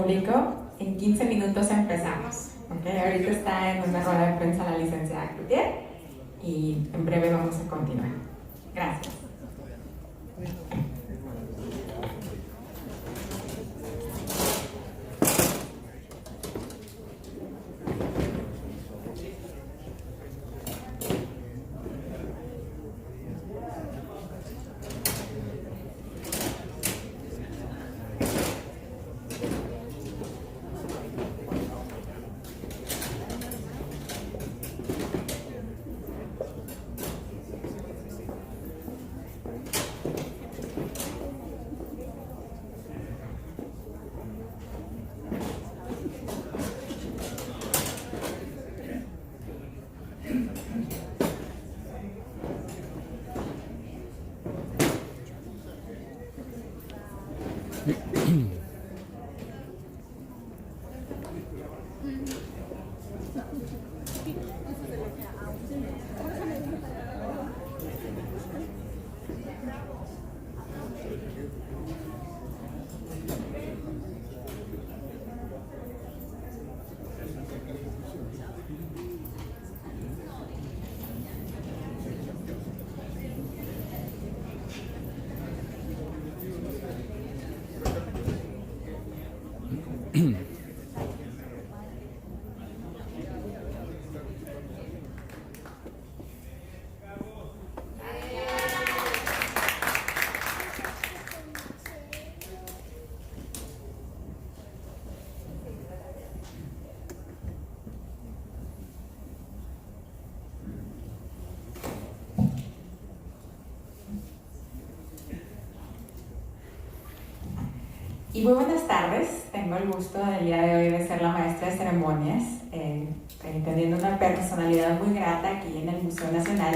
público, en 15 minutos empezamos. ¿Okay? Ahorita está en una rueda de prensa la licenciada Cloutier y en breve vamos a continuar. Gracias. Y muy buenas tardes, tengo el gusto del día de hoy de ser la maestra de ceremonias, teniendo una personalidad muy grata aquí en el Museo Nacional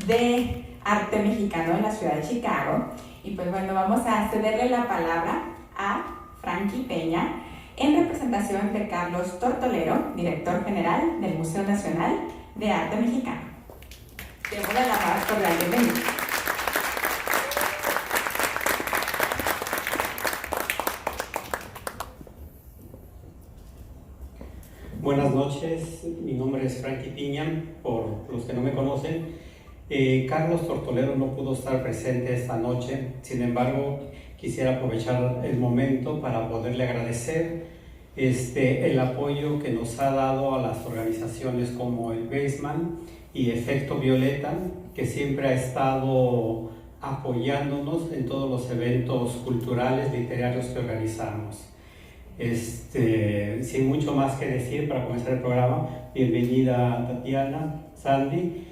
de Arte Mexicano de la ciudad de Chicago. Y pues bueno, vamos a cederle la palabra a Frankie Peña en representación de Carlos Tortolero, director general del Museo Nacional de Arte Mexicano. Démosle la más cordial bienvenida. Buenas noches, mi nombre es Frankie Piña, por los que no me conocen. Carlos Tortolero no pudo estar presente esta noche, sin embargo, quisiera aprovechar el momento para poderle agradecer el apoyo que nos ha dado a las organizaciones como el Baseman y Efecto Violeta, que siempre ha estado apoyándonos en todos los eventos culturales, literarios que organizamos. Sin mucho más que decir para comenzar el programa, bienvenida Tatiana, Sandy,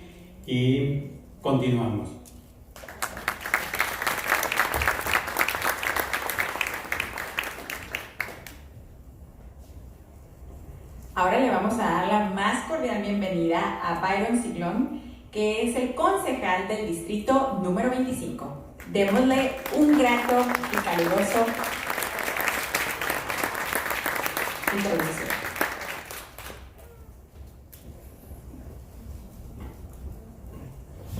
y continuamos. Ahora le vamos a dar la más cordial bienvenida a Byron Ciclón, que es el concejal del distrito número 25. Démosle un grato y caluroso introducción.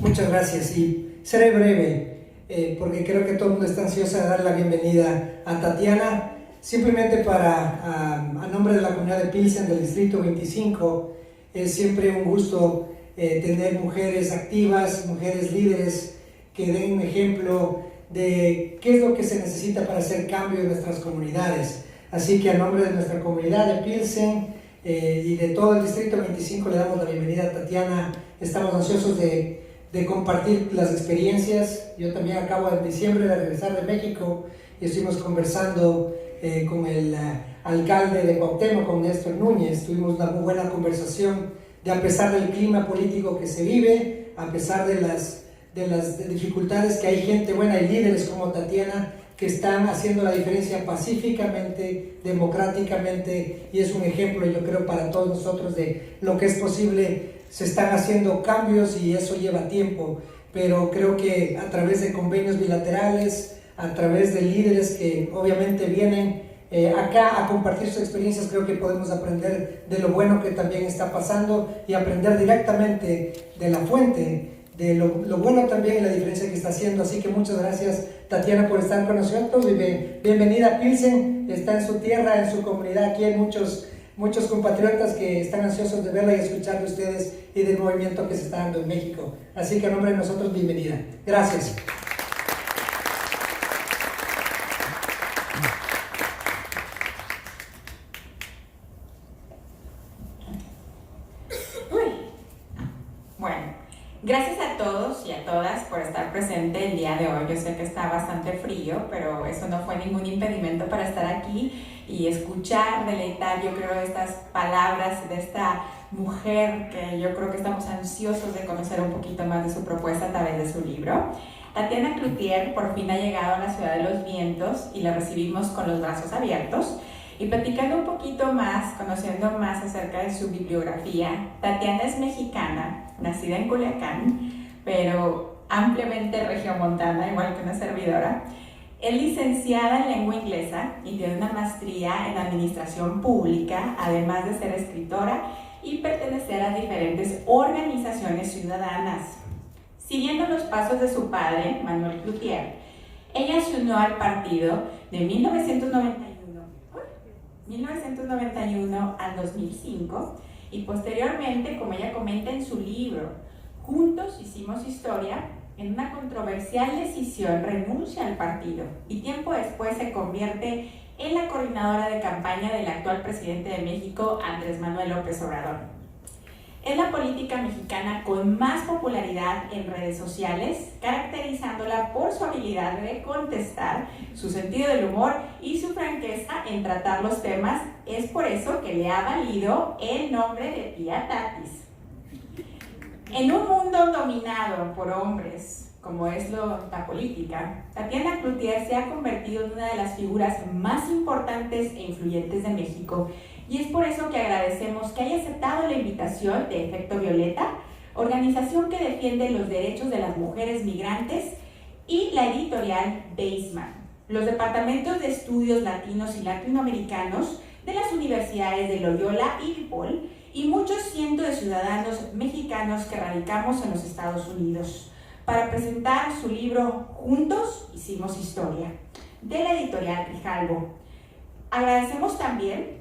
Muchas gracias y seré breve porque creo que todo el mundo está ansioso de dar la bienvenida a Tatiana. Simplemente a nombre de la comunidad de Pilsen del Distrito 25, es siempre un gusto tener mujeres activas, mujeres líderes que den un ejemplo de qué es lo que se necesita para hacer cambio en nuestras comunidades. Así que a nombre de nuestra comunidad de Pilsen y de todo el Distrito 25 le damos la bienvenida a Tatiana. Estamos ansiosos de compartir las experiencias. Yo también acabo en diciembre de regresar de México y estuvimos conversando con el alcalde de Cuauhtémoc, con Néstor Núñez. Tuvimos una muy buena conversación de, a pesar del clima político que se vive, a pesar de las dificultades, que hay gente buena y líderes como Tatiana que están haciendo la diferencia pacíficamente, democráticamente, y es un ejemplo, yo creo, para todos nosotros de lo que es posible. Se están haciendo cambios y eso lleva tiempo, pero creo que a través de convenios bilaterales, a través de líderes que obviamente vienen acá a compartir sus experiencias, creo que podemos aprender de lo bueno que también está pasando y aprender directamente de la fuente de lo bueno también y la diferencia que está haciendo. Así que muchas gracias, Tatiana, por estar con nosotros y bienvenida a Pilsen. Está en su tierra, en su comunidad. Aquí hay muchos compatriotas que están ansiosos de verla y escuchar de ustedes y del movimiento que se está dando en México. Así que a nombre de nosotros, bienvenida. Gracias. Gracias a todos y a todas por estar presente el día de hoy. Yo sé que está bastante frío, pero eso no fue ningún impedimento para estar aquí y escuchar, deleitar, yo creo, estas palabras de esta mujer que yo creo que estamos ansiosos de conocer un poquito más de su propuesta a través de su libro. Tatiana Cloutier por fin ha llegado a la Ciudad de los Vientos y la recibimos con los brazos abiertos. Y platicando un poquito más, conociendo más acerca de su bibliografía, Tatiana es mexicana, nacida en Culiacán, pero ampliamente regiomontana, igual que una servidora. Es licenciada en lengua inglesa y tiene una maestría en administración pública, además de ser escritora y pertenecer a diferentes organizaciones ciudadanas. Siguiendo los pasos de su padre, Manuel Cloutier, ella se unió al partido de 1991 al 2005 y posteriormente, como ella comenta en su libro, Juntos hicimos historia, en una controversial decisión renuncia al partido y tiempo después se convierte en la coordinadora de campaña del actual presidente de México, Andrés Manuel López Obrador. Es la política mexicana con más popularidad en redes sociales, caracterizándola por su habilidad de contestar, su sentido del humor y su franqueza en tratar los temas. Es por eso que le ha valido el nombre de Tía Tatis. En un mundo dominado por hombres, como es la política, Tatiana Cloutier se ha convertido en una de las figuras más importantes e influyentes de México. Y es por eso que agradecemos que haya aceptado la invitación de Efecto Violeta, organización que defiende los derechos de las mujeres migrantes, y la editorial Baseman, los departamentos de estudios latinos y latinoamericanos de las universidades de Loyola y DePaul, y muchos cientos de ciudadanos mexicanos que radicamos en los Estados Unidos, para presentar su libro Juntos hicimos historia, de la editorial Grijalbo. Agradecemos también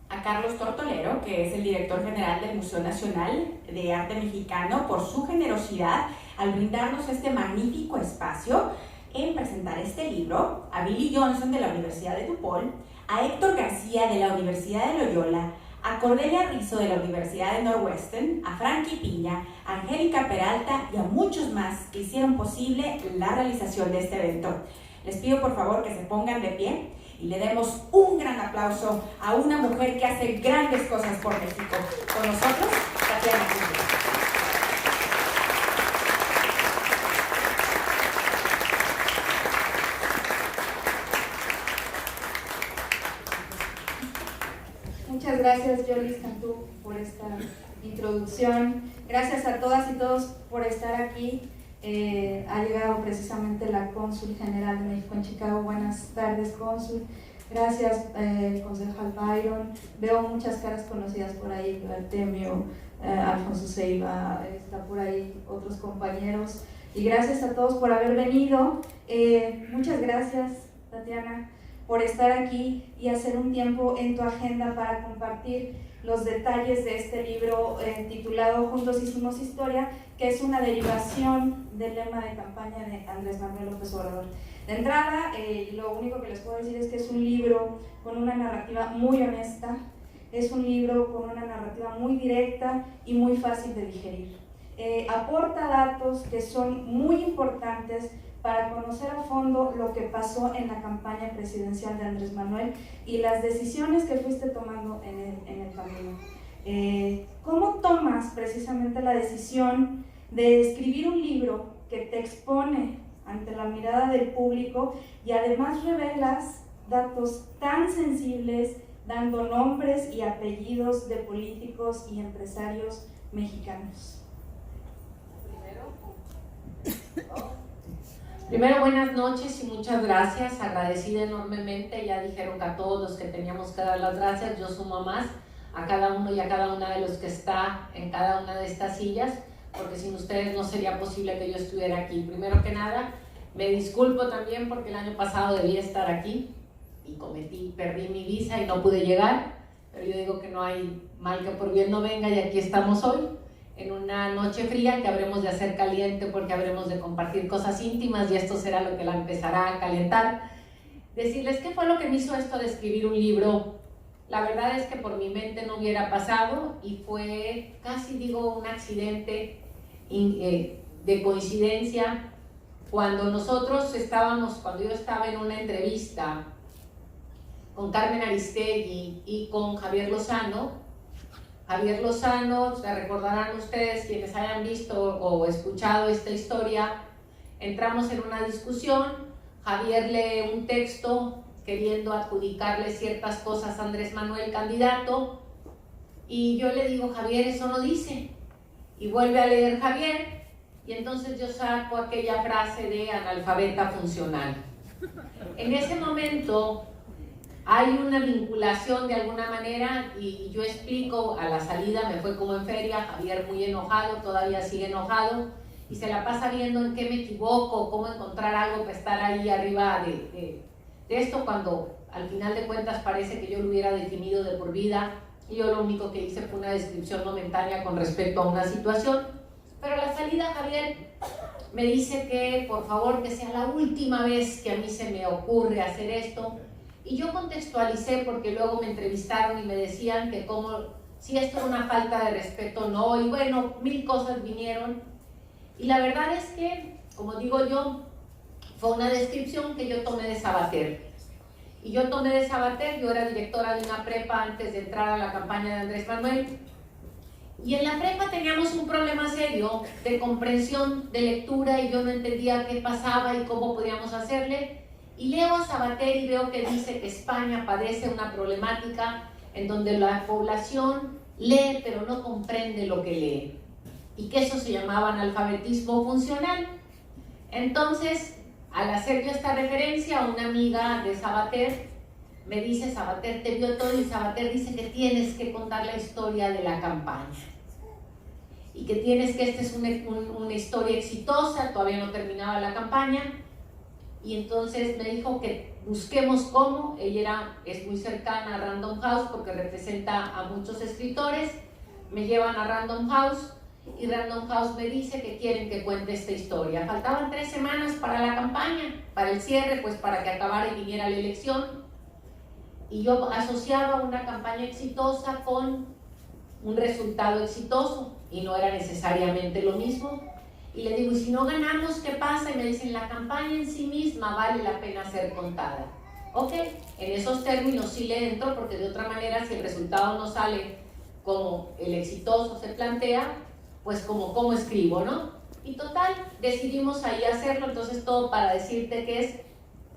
a Carlos Tortolero, que es el director general del Museo Nacional de Arte Mexicano, por su generosidad al brindarnos este magnífico espacio en presentar este libro, a Billy Johnson de la Universidad de DePaul, a Héctor García de la Universidad de Loyola, a Cordelia Rizzo de la Universidad de Northwestern, a Frankie Piña, a Angélica Peralta y a muchos más que hicieron posible la realización de este evento. Les pido por favor que se pongan de pie y le demos un gran aplauso a una mujer que hace grandes cosas por México. Con nosotros, Tatiana Cloutier. Muchas gracias, Yolis Cantú, por esta introducción. Gracias a todas y todos por estar aquí. Ha llegado precisamente la cónsul general de México en Chicago. Buenas tardes, cónsul. Gracias, concejal Byron. Veo muchas caras conocidas por ahí, Artemio, Alfonso Ceiba, está por ahí otros compañeros. Y gracias a todos por haber venido. Muchas gracias, Tatiana, por estar aquí y hacer un tiempo en tu agenda para compartir los detalles de este libro titulado Juntos hicimos historia, que es una derivación del lema de campaña de Andrés Manuel López Obrador. De entrada, lo único que les puedo decir es que es un libro con una narrativa muy honesta, es un libro con una narrativa muy directa y muy fácil de digerir. Aporta datos que son muy importantes para conocer a fondo lo que pasó en la campaña presidencial de Andrés Manuel y las decisiones que fuiste tomando en el camino. ¿Cómo tomas precisamente la decisión de escribir un libro que te expone ante la mirada del público y además revelas datos tan sensibles, dando nombres y apellidos de políticos y empresarios mexicanos? Primero, buenas noches y muchas gracias, agradecida enormemente. Ya dijeron que a todos los que teníamos que dar las gracias, yo sumo más, a cada uno y a cada una de los que está en cada una de estas sillas, porque sin ustedes no sería posible que yo estuviera aquí. Primero que nada, me disculpo también porque el año pasado debía estar aquí y perdí mi visa y no pude llegar, pero yo digo que no hay mal que por bien no venga y aquí estamos hoy, en una noche fría que habremos de hacer caliente porque habremos de compartir cosas íntimas y esto será lo que la empezará a calentar. Decirles qué fue lo que me hizo esto de escribir un libro. La verdad es que por mi mente no hubiera pasado y fue casi digo un accidente de coincidencia cuando yo estaba en una entrevista con Carmen Aristegui y con Javier Lozano. Javier Lozano, se recordarán ustedes quienes hayan visto o escuchado esta historia, entramos en una discusión, Javier lee un texto queriendo adjudicarle ciertas cosas a Andrés Manuel candidato y yo le digo, Javier, eso no dice, y vuelve a leer Javier y entonces yo saco aquella frase de analfabeta funcional. En ese momento hay una vinculación de alguna manera y yo explico, a la salida me fue como en feria, Javier muy enojado, todavía sigue enojado y se la pasa viendo en qué me equivoco, cómo encontrar algo para estar ahí arriba de esto cuando al final de cuentas parece que yo lo hubiera definido de por vida y yo lo único que hice fue una descripción momentánea con respecto a una situación, pero a la salida Javier me dice que por favor que sea la última vez que a mí se me ocurre hacer esto. Y yo contextualicé porque luego me entrevistaron y me decían que como si esto era una falta de respeto o no, y bueno, mil cosas vinieron. Y la verdad es que, como digo yo, fue una descripción que yo tomé de Sabater. Y yo tomé de Sabater, yo era directora de una prepa antes de entrar a la campaña de Andrés Manuel. Y en la prepa teníamos un problema serio de comprensión, de lectura, y yo no entendía qué pasaba y cómo podíamos hacerle. Y leo a Sabater y veo que dice que España padece una problemática en donde la población lee pero no comprende lo que lee y que eso se llamaba analfabetismo funcional. Entonces, al hacer yo esta referencia, una amiga de Sabater me dice, Sabater te vio todo y Sabater dice que tienes que contar la historia de la campaña y que esta es una historia exitosa, todavía no terminaba la campaña. Y entonces me dijo que busquemos cómo, ella es muy cercana a Random House porque representa a muchos escritores, me llevan a Random House y Random House me dice que quieren que cuente esta historia. Faltaban 3 semanas para la campaña, para el cierre, pues para que acabara y viniera la elección. Y yo asociaba una campaña exitosa con un resultado exitoso y no era necesariamente lo mismo. Y le digo, ¿y si no ganamos, qué pasa? Y me dicen, la campaña en sí misma vale la pena ser contada. Ok, en esos términos sí le entro, porque de otra manera, si el resultado no sale como el exitoso se plantea, pues como cómo escribo, ¿no? Y total, decidimos ahí hacerlo, entonces todo para decirte que es,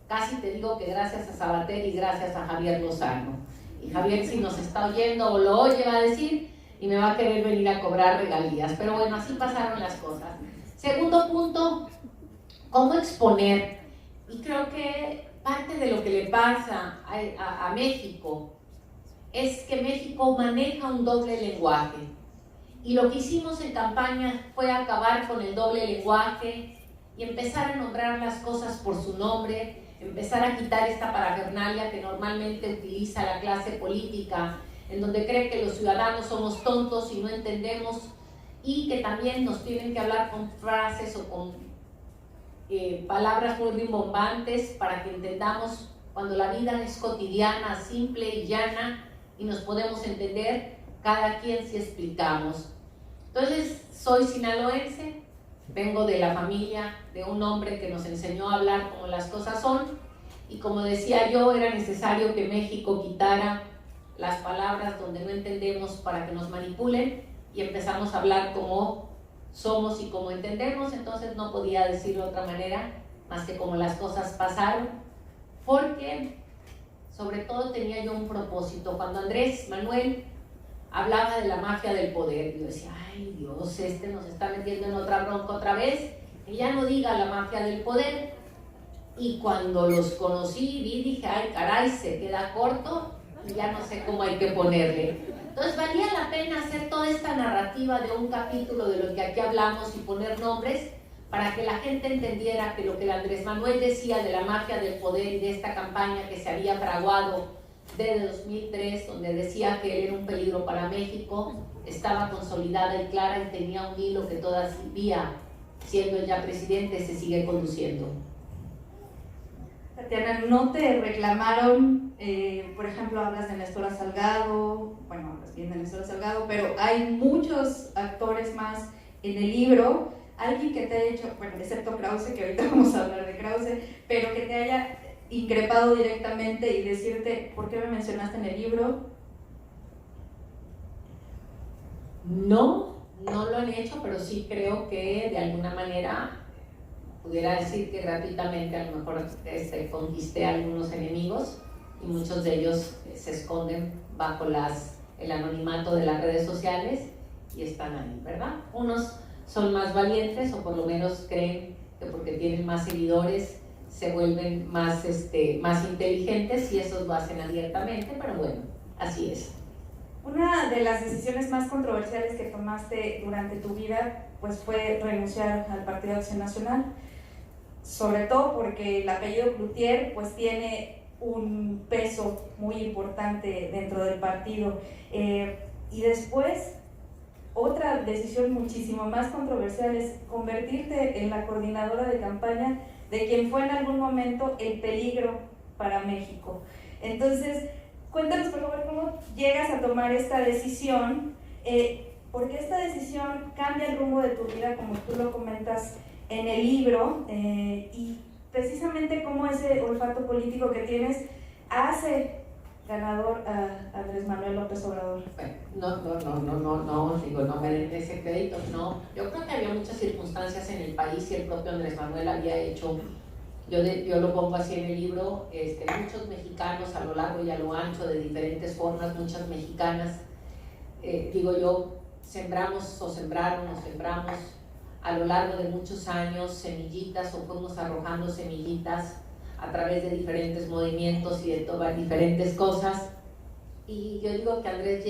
casi te digo que gracias a Sabater y gracias a Javier Lozano. Y Javier, si nos está oyendo o lo oye, va a decir, y me va a querer venir a cobrar regalías. Pero bueno, así pasaron las cosas. Segundo punto, ¿cómo exponer? Y creo que parte de lo que le pasa a México es que México maneja un doble lenguaje. Y lo que hicimos en campaña fue acabar con el doble lenguaje y empezar a nombrar las cosas por su nombre, empezar a quitar esta parafernalia que normalmente utiliza la clase política, en donde cree que los ciudadanos somos tontos y no entendemos, y que también nos tienen que hablar con frases o con palabras muy rimbombantes para que entendamos cuando la vida es cotidiana, simple y llana y nos podemos entender cada quien si explicamos. Entonces, soy sinaloense, vengo de la familia de un hombre que nos enseñó a hablar como las cosas son y como decía yo, era necesario que México quitara las palabras donde no entendemos para que nos manipulen y empezamos a hablar como somos y como entendemos, entonces no podía decirlo de otra manera más que como las cosas pasaron, porque sobre todo tenía yo un propósito. Cuando Andrés Manuel hablaba de la mafia del poder, yo decía, ay Dios, nos está metiendo en otra bronca otra vez, que ya no diga la mafia del poder. Y cuando los conocí, dije, ay caray, se queda corto y ya no sé cómo hay que ponerle. Entonces valía la pena hacer toda esta narrativa de un capítulo de lo que aquí hablamos y poner nombres para que la gente entendiera que lo que Andrés Manuel decía de la mafia del poder y de esta campaña que se había fraguado desde 2003, donde decía que él era un peligro para México, estaba consolidada y clara y tenía un hilo que todavía, siendo ya presidente, se sigue conduciendo. Tatiana, ¿no te reclamaron, por ejemplo, hablas de Néstor Salgado, bueno, hablas bien de Néstor Salgado, pero hay muchos actores más en el libro, alguien que te haya hecho, bueno, excepto Krause, que ahorita vamos a hablar de Krause, pero que te haya increpado directamente y decirte, ¿por qué me mencionaste en el libro? No, no lo han hecho, pero sí creo que de alguna manera pudiera decir que gratuitamente a lo mejor conquisté a algunos enemigos y muchos de ellos se esconden bajo el anonimato de las redes sociales y están ahí, ¿verdad? Unos son más valientes o por lo menos creen que porque tienen más seguidores se vuelven más inteligentes y esos lo hacen abiertamente, pero bueno, así es. Una de las decisiones más controversiales que tomaste durante tu vida pues fue renunciar al Partido Acción Nacional, sobre todo porque el apellido Cloutier pues tiene un peso muy importante dentro del partido, y después otra decisión muchísimo más controversial es convertirte en la coordinadora de campaña de quien fue en algún momento el peligro para México. Entonces, cuéntanos por favor cómo llegas a tomar esta decisión, porque esta decisión cambia el rumbo de tu vida, como tú lo comentas en el libro, y precisamente cómo ese olfato político que tienes hace ganador a Andrés Manuel López Obrador. No me den ese crédito, no. Yo creo que había muchas circunstancias en el país y el propio Andrés Manuel había hecho, yo lo pongo así en el libro, muchos mexicanos a lo largo y a lo ancho de diferentes formas, muchas mexicanas, sembramos a lo largo de muchos años semillitas o fuimos arrojando semillitas a través de diferentes movimientos y de todas diferentes cosas. Y yo digo que Andrés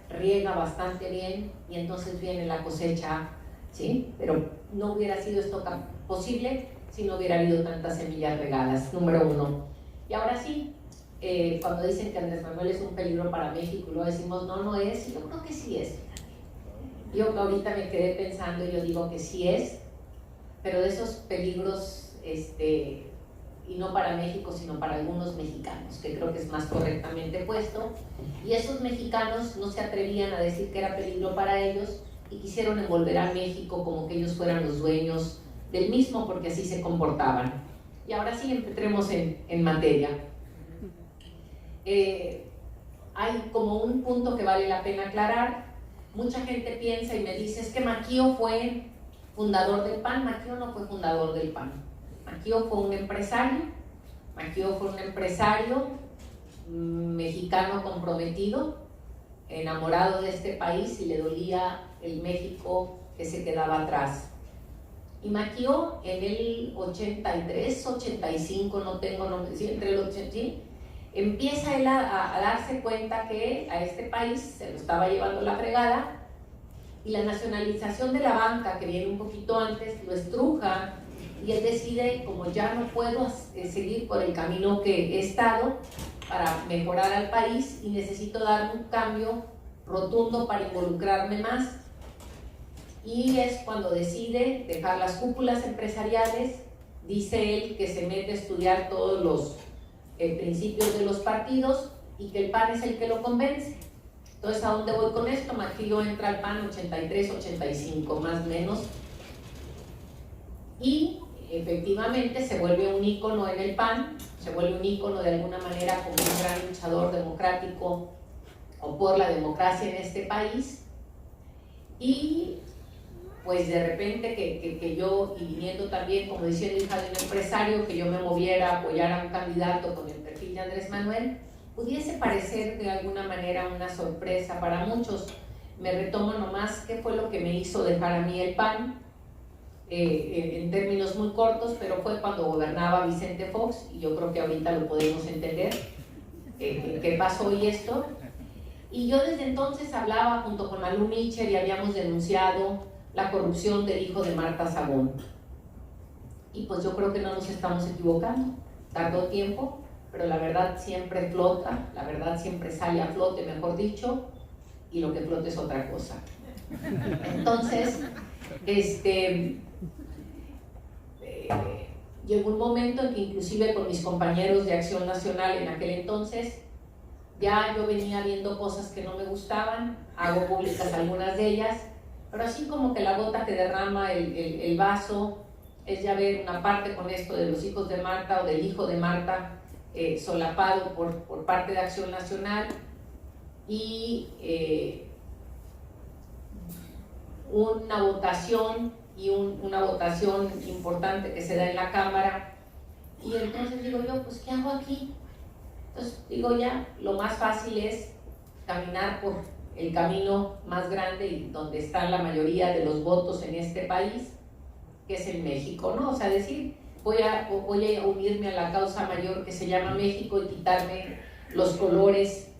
riega bastante bien y entonces viene la cosecha, ¿sí? Pero no hubiera sido esto posible si no hubiera habido tantas semillas regadas, número uno. Y ahora sí, cuando dicen que Andrés Manuel es un peligro para México, lo decimos, no es, yo creo que sí es. Yo ahorita me quedé pensando y yo digo que sí es, pero de esos peligros, y no para México, sino para algunos mexicanos, que creo que es más correctamente puesto, y esos mexicanos no se atrevían a decir que era peligro para ellos y quisieron envolver a México como que ellos fueran los dueños del mismo, porque así se comportaban. Y ahora sí, entremos en materia. Hay como un punto que vale la pena aclarar. Mucha gente piensa y me dice, es que Maquio fue fundador del PAN. Maquio no fue fundador del PAN. Maquio fue un empresario mexicano comprometido, enamorado de este país y le dolía el México que se quedaba atrás. Y Maquio en el 83, 85, no tengo nombre, sí, entre el 80, ¿sí? Empieza él a darse cuenta que a este país se lo estaba llevando la fregada y la nacionalización de la banca, que viene un poquito antes, lo estruja. Y él decide, como ya no puedo seguir por el camino que he estado para mejorar al país y necesito dar un cambio rotundo para involucrarme más. Y es cuando decide dejar las cúpulas empresariales, dice él que se mete a estudiar todos los principios de los partidos y que el PAN es el que lo convence. Entonces, ¿a dónde voy con esto? Maquio entra al PAN 83, 85, más o menos. Y efectivamente se vuelve un ícono en el PAN, se vuelve un ícono de alguna manera como un gran luchador democrático o por la democracia en este país. Y pues de repente que yo, y viniendo también como diciendo hija de un empresario, que yo me moviera a apoyar a un candidato con el perfil de Andrés Manuel, pudiese parecer de alguna manera una sorpresa para muchos. Me retomo nomás qué fue lo que me hizo dejar a mí el PAN, en términos muy cortos, pero fue cuando gobernaba Vicente Fox, y yo creo que ahorita lo podemos entender, qué pasó y esto. Y yo desde entonces hablaba junto con Malú Mitchell y habíamos denunciado la corrupción del hijo de Marta Sagún. Y pues yo creo que no nos estamos equivocando. Tardó tiempo, pero la verdad siempre flota, la verdad siempre sale a flote, mejor dicho, y lo que flota es otra cosa. Entonces, llegó un momento en que inclusive con mis compañeros de Acción Nacional en aquel entonces, ya yo venía viendo cosas que no me gustaban, hago públicas algunas de ellas, pero así como que la gota que derrama el vaso es ya ver una parte con esto de los hijos de Marta o del hijo de Marta solapado por parte de Acción Nacional y una votación una votación importante que se da en la Cámara, y entonces digo yo, pues ¿qué hago aquí? Entonces digo ya, lo más fácil es caminar por el camino más grande y donde están la mayoría de los votos en este país, que es el México, ¿no? O sea, decir, voy a unirme a la causa mayor que se llama México y quitarme los colores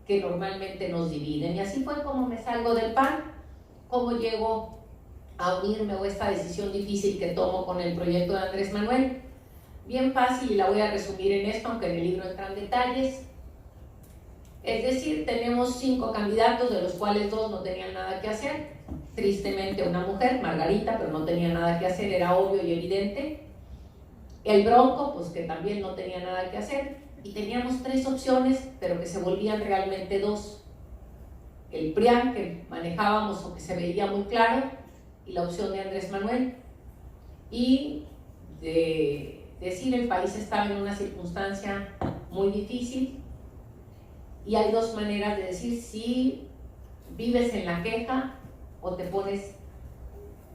que normalmente nos dividen. Y así fue como me salgo del PAN, cómo llego a unirme o esta decisión difícil que tomo con el proyecto de Andrés Manuel. Bien fácil, y la voy a resumir en esto, aunque en el libro entran detalles. Es decir, tenemos 5 candidatos, de los cuales 2 no tenían nada que hacer. Tristemente una mujer, Margarita, pero no tenía nada que hacer, era obvio y evidente. El Bronco, pues que también no tenía nada que hacer. Y teníamos 3 opciones, pero que se volvían realmente 2. El PRIAN, que manejábamos o que se veía muy claro, y la opción de Andrés Manuel. Y de decir, el país estaba en una circunstancia muy difícil, y hay 2 maneras de decir: si vives en la queja o te pones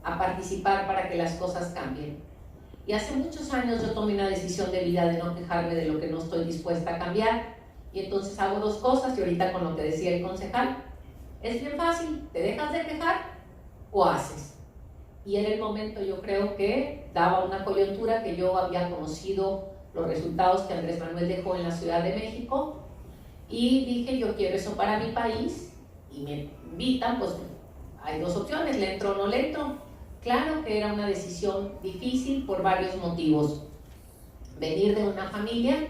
a participar para que las cosas cambien. Y hace muchos años yo tomé una decisión de vida de no quejarme de lo que no estoy dispuesta a cambiar, y entonces hago 2 cosas, y ahorita con lo que decía el concejal, es bien fácil: te dejas de quejar o haces. Y era el momento, yo creo, que daba una coyuntura que yo había conocido los resultados que Andrés Manuel dejó en la Ciudad de México, y dije, yo quiero eso para mi país, y me invitan, pues hay 2 opciones, le entro o no le entro. Claro que era una decisión difícil por varios motivos. Venir de una familia,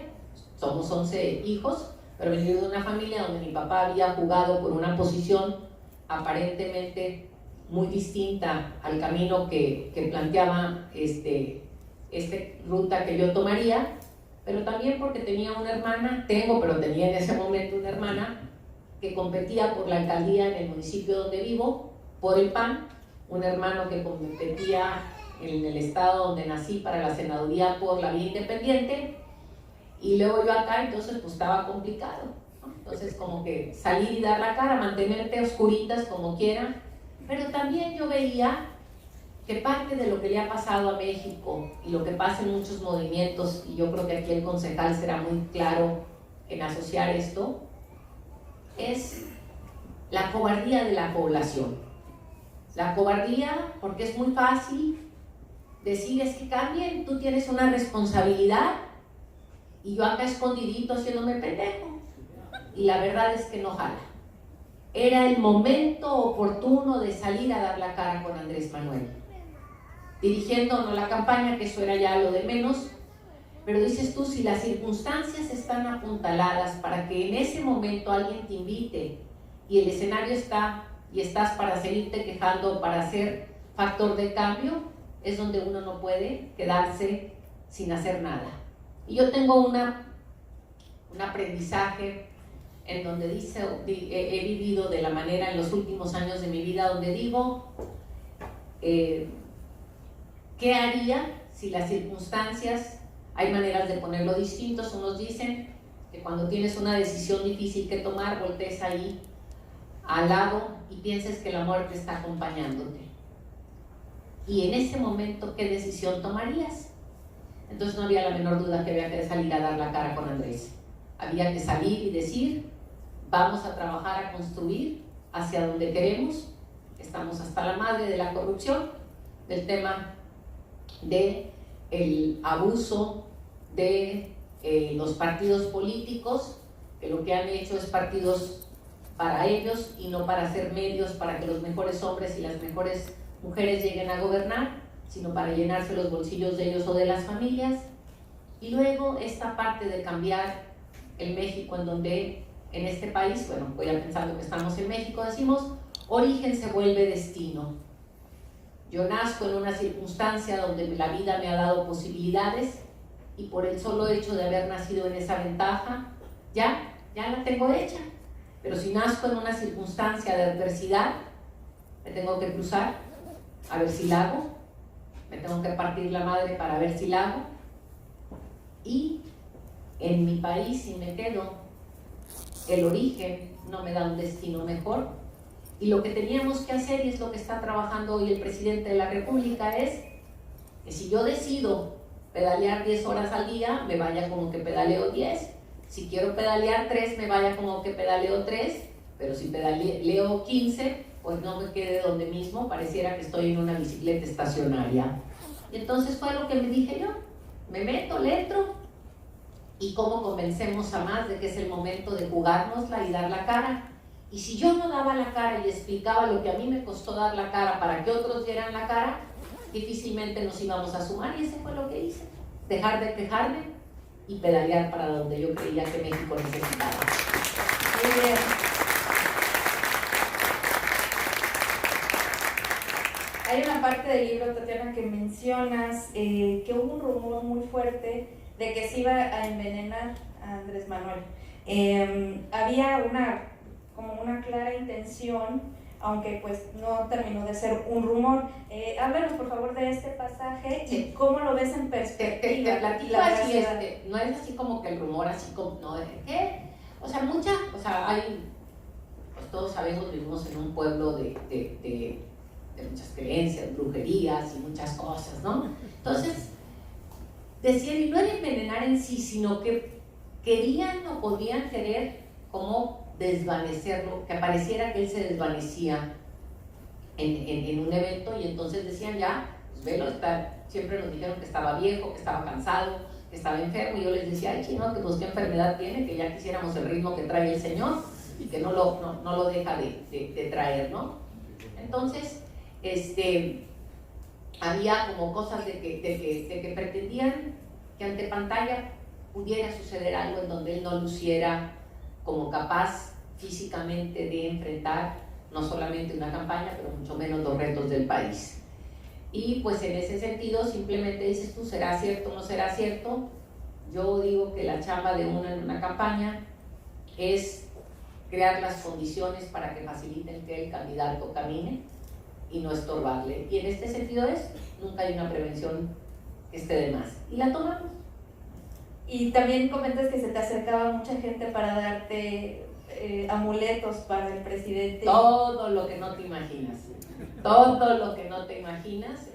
somos 11 hijos, pero venir de una familia donde mi papá había jugado por una posición aparentemente muy distinta al camino que planteaba esta ruta que yo tomaría, pero también porque tenía una hermana, pero tenía en ese momento una hermana que competía por la alcaldía en el municipio donde vivo, por el PAN, un hermano que competía en el estado donde nací para la senaduría por la vía independiente, y luego yo acá, entonces pues estaba complicado, ¿no? Entonces como que salir y dar la cara, mantenerte a oscuritas como quiera. Pero también yo veía que parte de lo que le ha pasado a México y lo que pasa en muchos movimientos, y yo creo que aquí el concejal será muy claro en asociar esto, es la cobardía de la población. La cobardía porque es muy fácil decir, es que cambien, tú tienes una responsabilidad, y yo acá escondidito haciéndome pendejo. Y la verdad es que no jala. Era el momento oportuno de salir a dar la cara con Andrés Manuel, dirigiendo no la campaña, que eso era ya lo de menos, pero dices tú, si las circunstancias están apuntaladas para que en ese momento alguien te invite, y el escenario está, y estás para seguirte quejando, para ser factor de cambio, es donde uno no puede quedarse sin hacer nada. Y yo tengo un aprendizaje en donde he vivido de la manera en los últimos años de mi vida, donde digo, ¿qué haría si las circunstancias, hay maneras de ponerlo distintos? Unos dicen que cuando tienes una decisión difícil que tomar, voltees ahí al lado y pienses que la muerte está acompañándote. Y en ese momento, ¿qué decisión tomarías? Entonces no había la menor duda que había que salir a dar la cara con Andrés. Había que salir y decir, vamos a trabajar a construir hacia donde queremos. Estamos hasta la madre de la corrupción, del tema del abuso de los partidos políticos, que lo que han hecho es partidos para ellos y no para ser medios para que los mejores hombres y las mejores mujeres lleguen a gobernar, sino para llenarse los bolsillos de ellos o de las familias. Y luego esta parte de cambiar el México en donde en este país, bueno, voy a pensando que estamos en México, decimos, origen se vuelve destino. Yo nazco en una circunstancia donde la vida me ha dado posibilidades y por el solo hecho de haber nacido en esa ventaja, ya la tengo hecha. Pero si nazco en una circunstancia de adversidad, me tengo que cruzar a ver si la hago, me tengo que partir la madre para ver si la hago, y en mi país, si me quedo, el origen no me da un destino mejor. Y lo que teníamos que hacer, y es lo que está trabajando hoy el presidente de la República, es que si yo decido pedalear 10 horas al día, me vaya como que pedaleo 10. Si quiero pedalear 3, me vaya como que pedaleo 3. Pero si pedaleo 15, pues no me quede donde mismo, pareciera que estoy en una bicicleta estacionaria. Y entonces fue lo que me dije yo, me meto, le entro, y cómo convencemos a más de que es el momento de jugárnosla y dar la cara. Y si yo no daba la cara y explicaba lo que a mí me costó dar la cara para que otros dieran la cara, difícilmente nos íbamos a sumar, y eso fue lo que hice, dejar de quejarme y pedalear para donde yo creía que México necesitaba. Muy bien. Hay una parte del libro, Tatiana, que mencionas que hubo un rumor muy fuerte de que se iba a envenenar a Andrés Manuel. Había como una clara intención, aunque pues no terminó de ser un rumor. Háblanos por favor de este pasaje y cómo lo ves en perspectiva. No es así como que el rumor, así como, no, ¿qué? O sea, hay, pues todos sabemos, vivimos en un pueblo de muchas creencias, brujerías y muchas cosas, ¿no? Entonces, decían, y no era envenenar en sí, sino que querían o podían querer como desvanecerlo, que pareciera que él se desvanecía en un evento, y entonces decían, ya, pues velo, siempre nos dijeron que estaba viejo, que estaba cansado, que estaba enfermo, y yo les decía, ay, chino, que pues qué enfermedad tiene, que ya quisiéramos el ritmo que trae el Señor y que no lo deja de traer, ¿no? Entonces, había como cosas de que pretendían que ante pantalla pudiera suceder algo en donde él no luciera como capaz físicamente de enfrentar no solamente una campaña, pero mucho menos los retos del país. Y pues en ese sentido simplemente dices tú, ¿será cierto o no será cierto? Yo digo que la chamba de uno en una campaña es crear las condiciones para que faciliten que el candidato camine y no estorbarle. Y en este sentido nunca hay una prevención que esté de más. Y la tomamos. Y también comentas que se te acercaba mucha gente para darte amuletos para el presidente. Todo lo que no te imaginas. Todo lo que no te imaginas.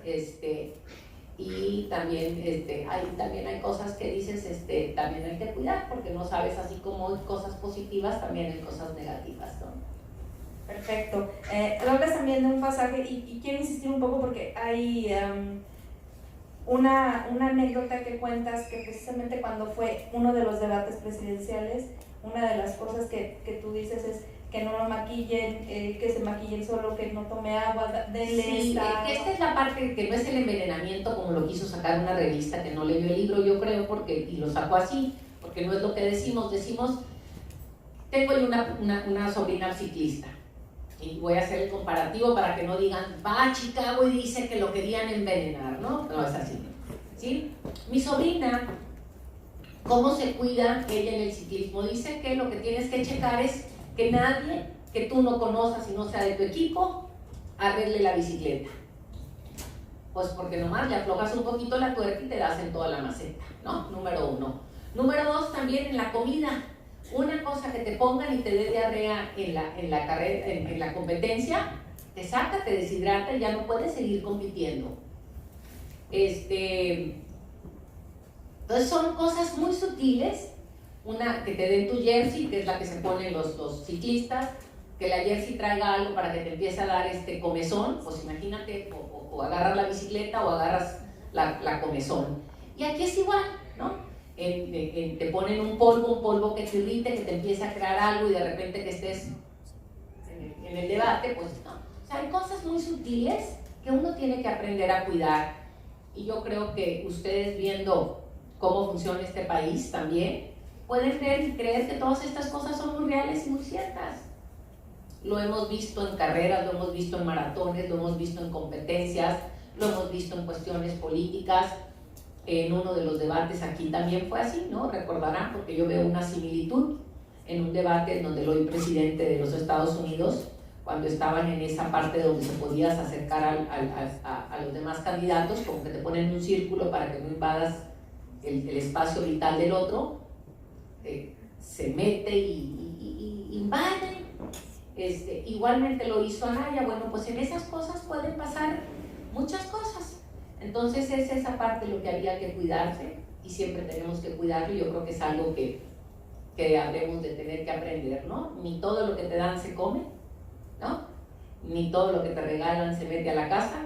Y también, hay cosas que dices, también hay que cuidar, porque no sabes, así como hay cosas positivas, también hay cosas negativas, ¿no? Perfecto. Hablas también de un pasaje, y quiero insistir un poco porque hay una anécdota que cuentas que precisamente cuando fue uno de los debates presidenciales, una de las cosas que tú dices es que no lo maquillen, que se maquillen solo, que no tome agua, denle sí, esta es la parte que no es el envenenamiento como lo quiso sacar una revista que no leyó el libro, yo creo, y lo sacó así, porque no es lo que decimos, tengo una sobrina ciclista, y voy a hacer el comparativo para que no digan, va a Chicago y dice que lo querían envenenar, ¿no? No es así, ¿sí? Mi sobrina, ¿cómo se cuida ella en el ciclismo? Dice que lo que tienes que checar es que nadie que tú no conozcas y no sea de tu equipo arregle la bicicleta. Pues porque nomás le aflojas un poquito la tuerca y te das en toda la maceta, ¿no? Número 1. Número 2, también en la comida. Una cosa que te pongan y te dé diarrea en la carrera, en la competencia, te saca, te deshidrata y ya no puedes seguir compitiendo. Entonces son cosas muy sutiles. Una, que te den tu jersey, que es la que se ponen los ciclistas, que la jersey traiga algo para que te empiece a dar comezón, pues imagínate, o agarras la bicicleta o agarras la comezón. Y aquí es igual, ¿no? Te ponen un polvo que te irrite, que te empiece a crear algo y de repente que estés en el debate, pues no. O sea, hay cosas muy sutiles que uno tiene que aprender a cuidar. Y yo creo que ustedes, viendo cómo funciona este país también, pueden ver y creer que todas estas cosas son muy reales y muy ciertas. Lo hemos visto en carreras, lo hemos visto en maratones, lo hemos visto en competencias, lo hemos visto en cuestiones políticas. En uno de los debates aquí también fue así, ¿no? Recordarán, porque yo veo una similitud en un debate en donde el hoy presidente de los Estados Unidos, cuando estaban en esa parte donde se podías acercar a los demás candidatos, como que te ponen un círculo para que no invadas el espacio vital del otro, se mete y invade. Igualmente lo hizo Anaya. Bueno, pues en esas cosas pueden pasar muchas cosas. Entonces es esa parte lo que había que cuidarse, y siempre tenemos que cuidarlo. Yo creo que es algo que habremos de tener que aprender, ¿no? Ni todo lo que te dan se come, ¿no? Ni todo lo que te regalan se mete a la casa,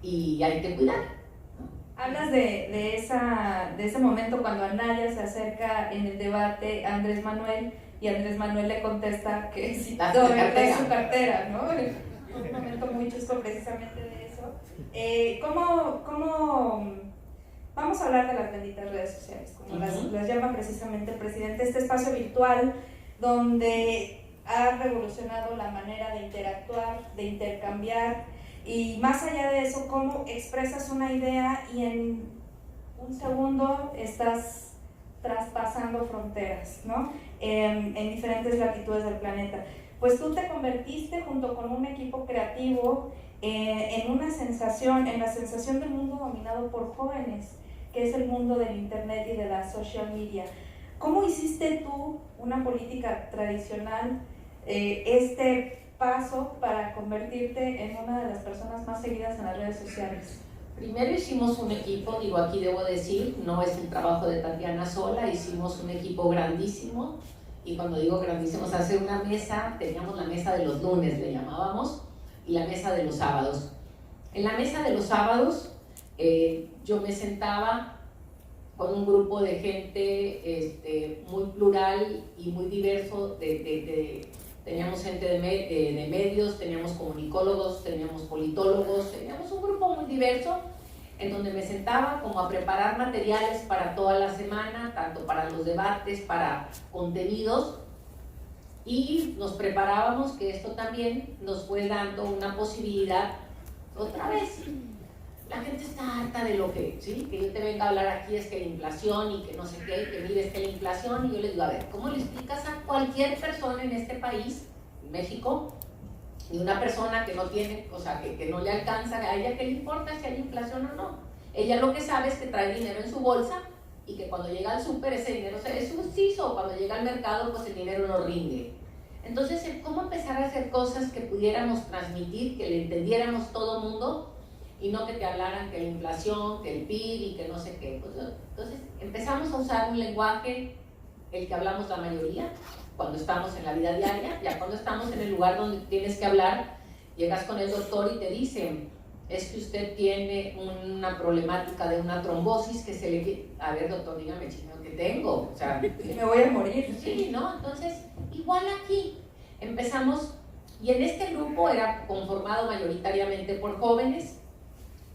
y hay que cuidar, ¿no? Hablas de ese momento cuando Anaya se acerca en el debate a Andrés Manuel, y Andrés Manuel le contesta que sí, todavía trae su cartera, ¿no? Un momento muy chusco precisamente de eso. ¿Cómo vamos a hablar de las benditas redes sociales, como las llama precisamente el presidente, este espacio virtual donde ha revolucionado la manera de interactuar, de intercambiar, y más allá de eso, cómo expresas una idea y en un segundo estás traspasando fronteras, ¿no? En diferentes latitudes del planeta. Pues tú te convertiste, junto con un equipo creativo, en la sensación del mundo dominado por jóvenes, que es el mundo del internet y de la social media. ¿Cómo hiciste tú, una política tradicional, este paso para convertirte en una de las personas más seguidas en las redes sociales? Primero hicimos un equipo, aquí debo decir, no es el trabajo de Tatiana sola, hicimos un equipo grandísimo. Y cuando digo grandísimo, es hacer una mesa. Teníamos la mesa de los lunes, le llamábamos, y la mesa de los sábados. En la mesa de los sábados, yo me sentaba con un grupo de gente muy plural y muy diverso. Teníamos gente de medios, teníamos comunicólogos, teníamos politólogos, teníamos un grupo muy diverso, en donde me sentaba como a preparar materiales para toda la semana, tanto para los debates, para contenidos, y nos preparábamos, que esto también nos fue dando una posibilidad. Otra vez, la gente está harta de lo que, ¿sí? Que yo te venga a hablar aquí, es que la inflación y que no sé qué, y que mire, es que la inflación, y yo les digo, a ver, ¿cómo le explicas a cualquier persona en este país, en México, y una persona que no tiene, o sea, que no le alcanza, a ella qué le importa si hay inflación o no? Ella lo que sabe es que trae dinero en su bolsa, y que cuando llega al súper ese dinero se deshizo, o cuando llega al mercado pues el dinero no rinde. Entonces, ¿cómo empezar a hacer cosas que pudiéramos transmitir, que le entendiéramos todo el mundo, y no que te hablaran que la inflación, que el PIB y que no sé qué? Pues, entonces empezamos a usar un lenguaje, el que hablamos la mayoría, cuando estamos en la vida diaria. Ya cuando estamos en el lugar donde tienes que hablar, llegas con el doctor y te dicen, es que usted tiene una problemática de una trombosis que se le... A ver, doctor, dígame, chino, ¿qué tengo? O sea, me voy a morir. Sí, ¿no? Entonces, igual aquí empezamos, y en este grupo era conformado mayoritariamente por jóvenes.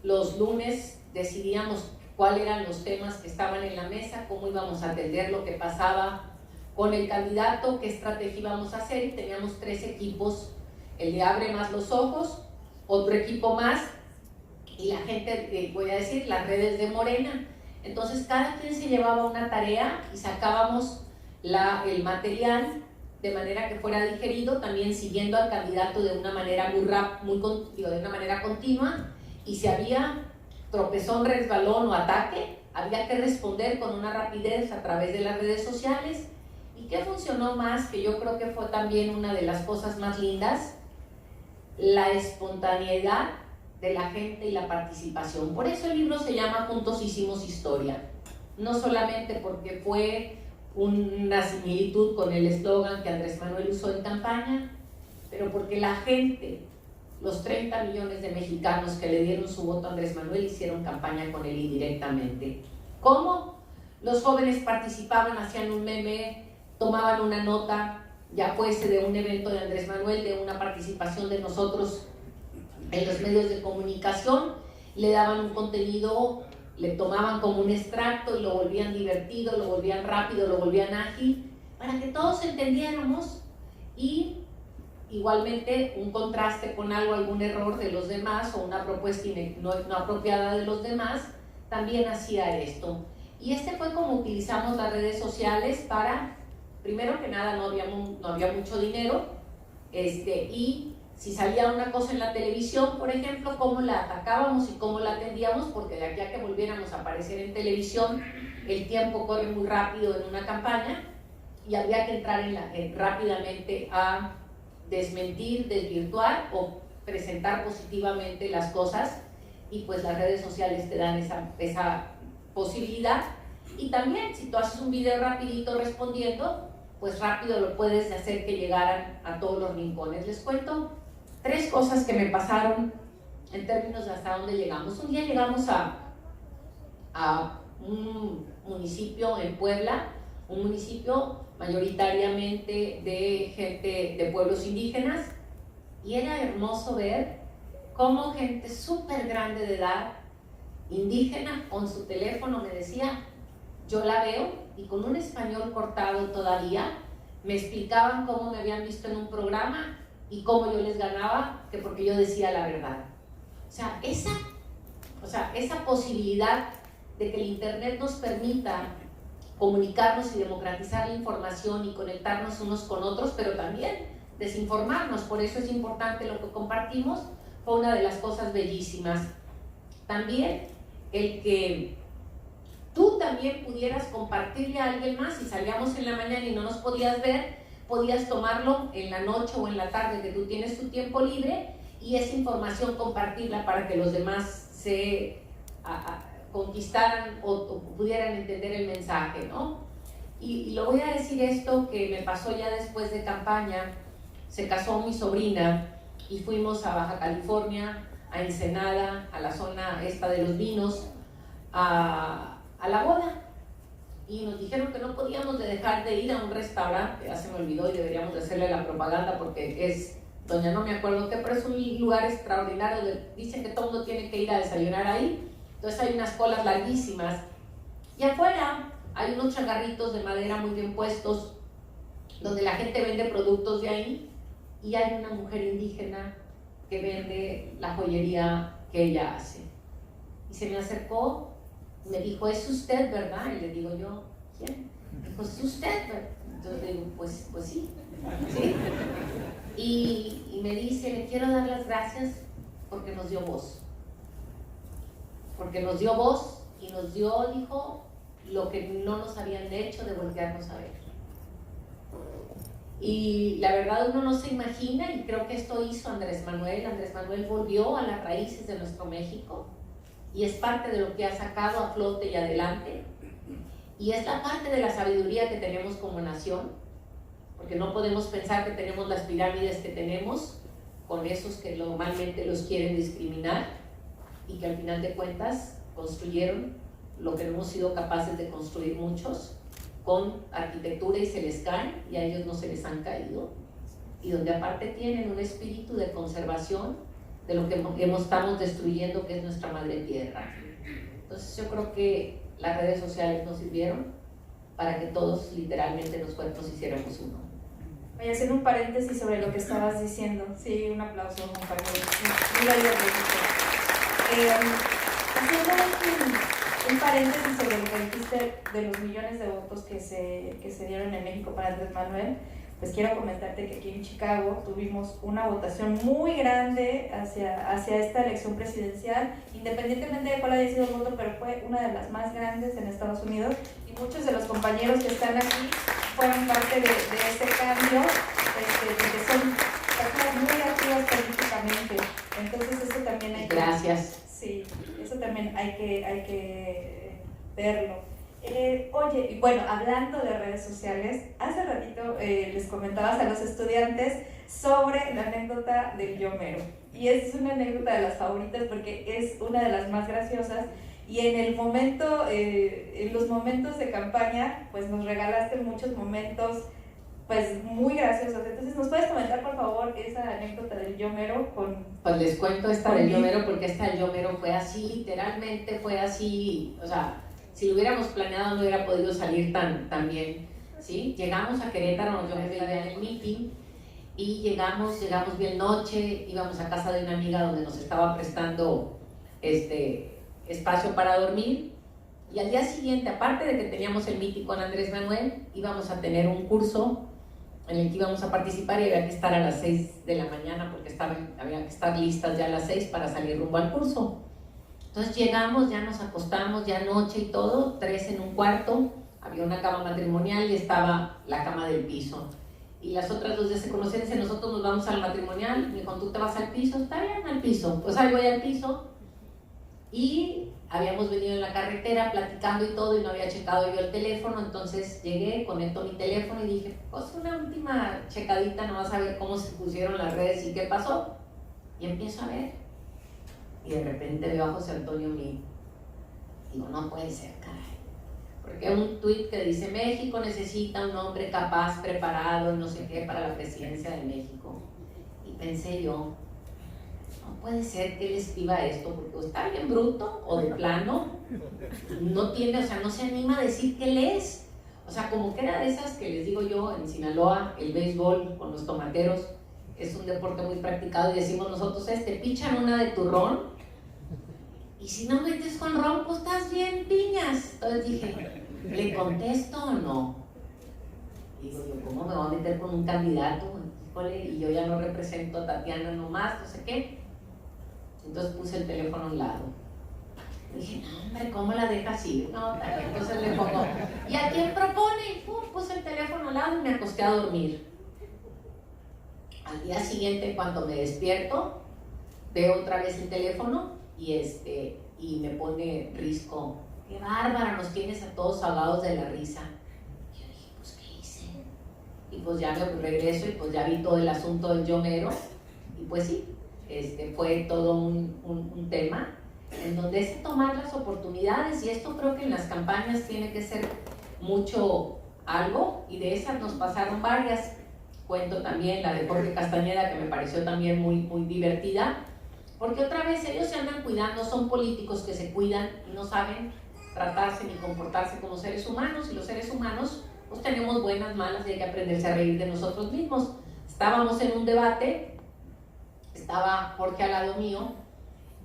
Los lunes decidíamos cuáles eran los temas que estaban en la mesa, cómo íbamos a atender lo que pasaba con el candidato, qué estrategia íbamos a hacer, y teníamos 3 equipos, el de Abre Más los Ojos, otro equipo más, y la gente, voy a decir, las redes de Morena. Entonces cada quien se llevaba una tarea y sacábamos el material de manera que fuera digerido, también siguiendo al candidato de una manera de una manera continua, y si había tropezón, resbalón o ataque, había que responder con una rapidez a través de las redes sociales. ¿Y qué funcionó más? Que yo creo que fue también una de las cosas más lindas, la espontaneidad de la gente y la participación. Por eso el libro se llama Juntos Hicimos Historia, no solamente porque fue una similitud con el eslogan que Andrés Manuel usó en campaña, pero porque la gente, los 30 millones de mexicanos que le dieron su voto a Andrés Manuel, hicieron campaña con él indirectamente. ¿Cómo? Los jóvenes participaban, hacían un meme, tomaban una nota ya fuese de un evento de Andrés Manuel, de una participación de nosotros en los medios de comunicación, le daban un contenido, le tomaban como un extracto y lo volvían divertido, lo volvían rápido, lo volvían ágil, para que todos entendiéramos, y igualmente un contraste con algún error de los demás o una propuesta no apropiada de los demás, también hacía esto. Y fue como utilizamos las redes sociales para, primero que nada, no había mucho dinero, y si salía una cosa en la televisión, por ejemplo, cómo la atacábamos y cómo la atendíamos, porque de aquí a que volviéramos a aparecer en televisión, el tiempo corre muy rápido en una campaña y había que entrar rápidamente a desmentir, desvirtuar o presentar positivamente las cosas, y pues las redes sociales te dan esa posibilidad. Y también si tú haces un video rapidito respondiendo, pues rápido lo puedes hacer que llegaran a todos los rincones. Les cuento 3 cosas que me pasaron en términos de hasta dónde llegamos. Un día llegamos a un municipio en Puebla, un municipio mayoritariamente de gente de pueblos indígenas, y era hermoso ver cómo gente súper grande de edad, indígena, con su teléfono me decía, yo la veo, y con un español cortado todavía, me explicaban cómo me habían visto en un programa y cómo yo les ganaba, que porque yo decía la verdad. O sea, esa posibilidad de que el internet nos permita comunicarnos y democratizar la información y conectarnos unos con otros, pero también desinformarnos, por eso es importante lo que compartimos, fue una de las cosas bellísimas. También el que tú también pudieras compartirle a alguien más, si salíamos en la mañana y no nos podías ver, podías tomarlo en la noche o en la tarde que tú tienes tu tiempo libre, y esa información compartirla para que los demás se conquistaran o pudieran entender el mensaje, ¿no? Y lo voy a decir esto que me pasó ya después de campaña. Se casó mi sobrina y fuimos a Baja California, a Ensenada, a la zona esta de los vinos, a la boda, y nos dijeron que no podíamos dejar de ir a un restaurante, ya se me olvidó y deberíamos de hacerle la propaganda porque es, doña no me acuerdo qué, pero es un lugar extraordinario, dicen que todo el mundo tiene que ir a desayunar ahí. Entonces hay unas colas larguísimas, y afuera hay unos changarritos de madera muy bien puestos, donde la gente vende productos de ahí, y hay una mujer indígena que vende la joyería que ella hace. Y se me acercó, me dijo, ¿es usted, verdad? Y le digo yo, ¿quién? Me dijo, ¿es usted, verdad? Entonces le digo, pues sí. ¿Sí? Y me dice, le quiero dar las gracias porque nos dio voz. Porque nos dio voz y nos dio, dijo, lo que no nos habían hecho de voltearnos a ver. Y la verdad uno no se imagina, y creo que esto hizo Andrés Manuel. Andrés Manuel volvió a las raíces de nuestro México, y es parte de lo que ha sacado a flote y adelante, y es la parte de la sabiduría que tenemos como nación, porque no podemos pensar que tenemos las pirámides que tenemos con esos que normalmente los quieren discriminar, y que al final de cuentas construyeron lo que no hemos sido capaces de construir muchos, con arquitectura, y se les cae, y a ellos no se les han caído, y donde aparte tienen un espíritu de conservación de lo que estamos destruyendo, que es nuestra madre tierra. Entonces yo creo que las redes sociales nos sirvieron para que todos literalmente los cuerpos hiciéramos uno. Voy a hacer un paréntesis sobre lo que estabas diciendo. Sí, un aplauso, compañero. Haciendo un paréntesis sobre lo que dijiste de los millones de votos que se dieron en México para Andrés Manuel, pues quiero comentarte que aquí en Chicago tuvimos una votación muy grande hacia esta elección presidencial, independientemente de cuál haya sido el voto, pero fue una de las más grandes en Estados Unidos, y muchos de los compañeros que están aquí fueron parte de este cambio, porque son personas muy activas políticamente. Entonces eso también hay que... Gracias. Sí, eso también hay que verlo. Oye, y bueno, hablando de redes sociales, hace ratito les comentabas a los estudiantes sobre la anécdota del yo mero. Y es una anécdota de las favoritas porque es una de las más graciosas. Y en los momentos de campaña, pues nos regalaste muchos momentos pues muy graciosos. Entonces, ¿nos puedes comentar, por favor, esa anécdota del yo mero con... Pues les cuento esta del yo mero, porque esta del yo mero fue así, literalmente fue así, o sea, si lo hubiéramos planeado no hubiera podido salir tan bien, ¿sí? Llegamos a Querétaro, yo me veía en el meeting, y llegamos bien noche, íbamos a casa de una amiga donde nos estaba prestando espacio para dormir, y al día siguiente, aparte de que teníamos el meeting con Andrés Manuel, íbamos a tener un curso en el que íbamos a participar y había que estar a las 6 de la mañana porque había que estar listas ya a las 6 para salir rumbo al curso. Entonces llegamos, ya nos acostamos, ya noche y todo, 3 en un cuarto, había una cama matrimonial y estaba la cama del piso. Y las otras 2 ya se conocían, dicen, nosotros nos vamos al matrimonial, me dijo, ¿tú te vas al piso? Está bien, al piso. Pues ahí voy al piso y habíamos venido en la carretera platicando y todo y no había checado yo el teléfono, entonces llegué, conecto mi teléfono y dije, pues una última checadita, nomás a ver cómo se pusieron las redes y qué pasó. Y empiezo a ver y de repente veo a José Antonio Meade. Digo, no puede ser, caray. Porque un tuit que dice, México necesita un hombre capaz, preparado, no sé qué, para la presidencia de México. Y pensé yo, no puede ser que él escriba esto, porque o está bien bruto, o de plano, no tiene, o sea, no se anima a decir que él es. O sea, como que era de esas que les digo yo, en Sinaloa, el béisbol con los tomateros, es un deporte muy practicado, y decimos nosotros, te pichan una de turrón, y si no metes con ron, pues estás bien piñas. Entonces dije, ¿le contesto o no? Digo yo, ¿cómo me voy a meter con un candidato? Híjole, y yo ya no represento a Tatiana nomás, no sé qué. Entonces puse el teléfono a un lado. Dije, no, hombre, ¿cómo la deja así? No, está bien. Entonces le pongo, ¿y a quién propone? Puse el teléfono al lado y me acosté a dormir. Al día siguiente, cuando me despierto, veo otra vez el teléfono y me pone Risco, qué bárbara, nos tienes a todos ahogados de la risa. Y yo dije, pues, ¿qué hice? Y pues ya me regreso y pues ya vi todo el asunto del yo mero, y pues sí, fue todo un tema en donde es tomar las oportunidades, y esto creo que en las campañas tiene que ser mucho algo, y de esas nos pasaron varias. Cuento también la de Jorge Castañeda, que me pareció también muy divertida, porque otra vez ellos se andan cuidando, son políticos que se cuidan y no saben tratarse ni comportarse como seres humanos, y los seres humanos pues tenemos buenas, malas, y hay que aprenderse a reír de nosotros mismos. Estábamos en un debate, estaba Jorge al lado mío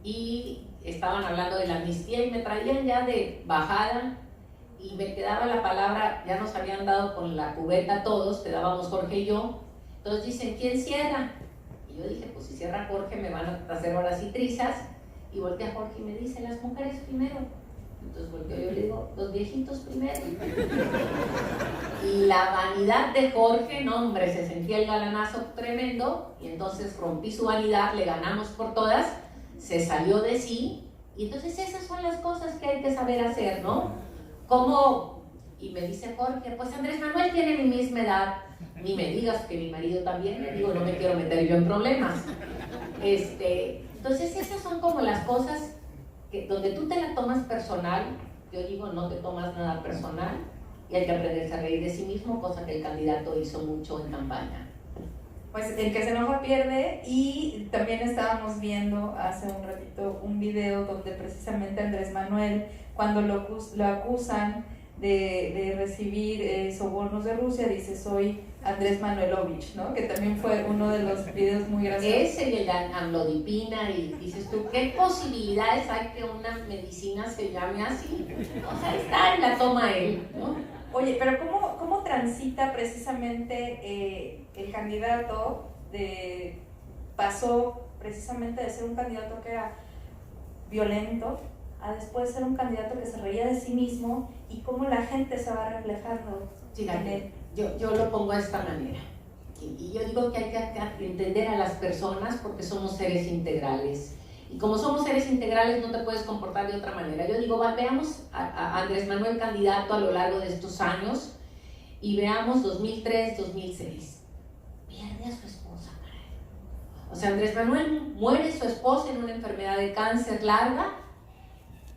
y estaban hablando de la amnistía y me traían ya de bajada y me quedaba la palabra, ya nos habían dado con la cubeta todos, quedábamos Jorge y yo. Entonces dicen, ¿quién cierra? Y yo dije, pues si cierra Jorge me van a hacer horas y trizas. Y voltea Jorge y me dice, las mujeres primero. Entonces volteo yo y le digo, los viejitos primero. Y la vanidad de Jorge, no hombre, se sentía el galanazo tremendo, y entonces rompí su vanidad, le ganamos por todas, se salió de sí, y entonces esas son las cosas que hay que saber hacer, ¿no? Como, y me dice Jorge, pues Andrés Manuel tiene mi misma edad, ni me digas que mi marido también, le digo, no me quiero meter yo en problemas. Entonces esas son como las cosas que donde tú te la tomas personal. Yo digo, no te tomas nada personal, y hay que aprenderse a reír de sí mismo, cosa que el candidato hizo mucho en campaña. Pues el que se enoja pierde, y también estábamos viendo hace un ratito un video donde precisamente Andrés Manuel, cuando lo acusan de recibir sobornos de Rusia, dice, soy Andrés Manuelovich, ¿no? Que también fue uno de los videos muy graciosos. Ese y el amlodipina, y dices tú, ¿qué posibilidades hay que una medicina se llame así? O sea, está y la toma él, ¿no? Oye, pero ¿cómo transita precisamente el candidato pasó precisamente de ser un candidato que era violento a después ser un candidato que se reía de sí mismo, y cómo la gente se va reflejando en él? Yo lo pongo de esta manera, y yo digo que hay que entender a las personas porque somos seres integrales, y como somos seres integrales no te puedes comportar de otra manera. Yo digo, veamos a Andrés Manuel candidato a lo largo de estos años, y veamos 2003, 2006, pierde a su esposa, caray. O sea, Andrés Manuel muere su esposa en una enfermedad de cáncer larga,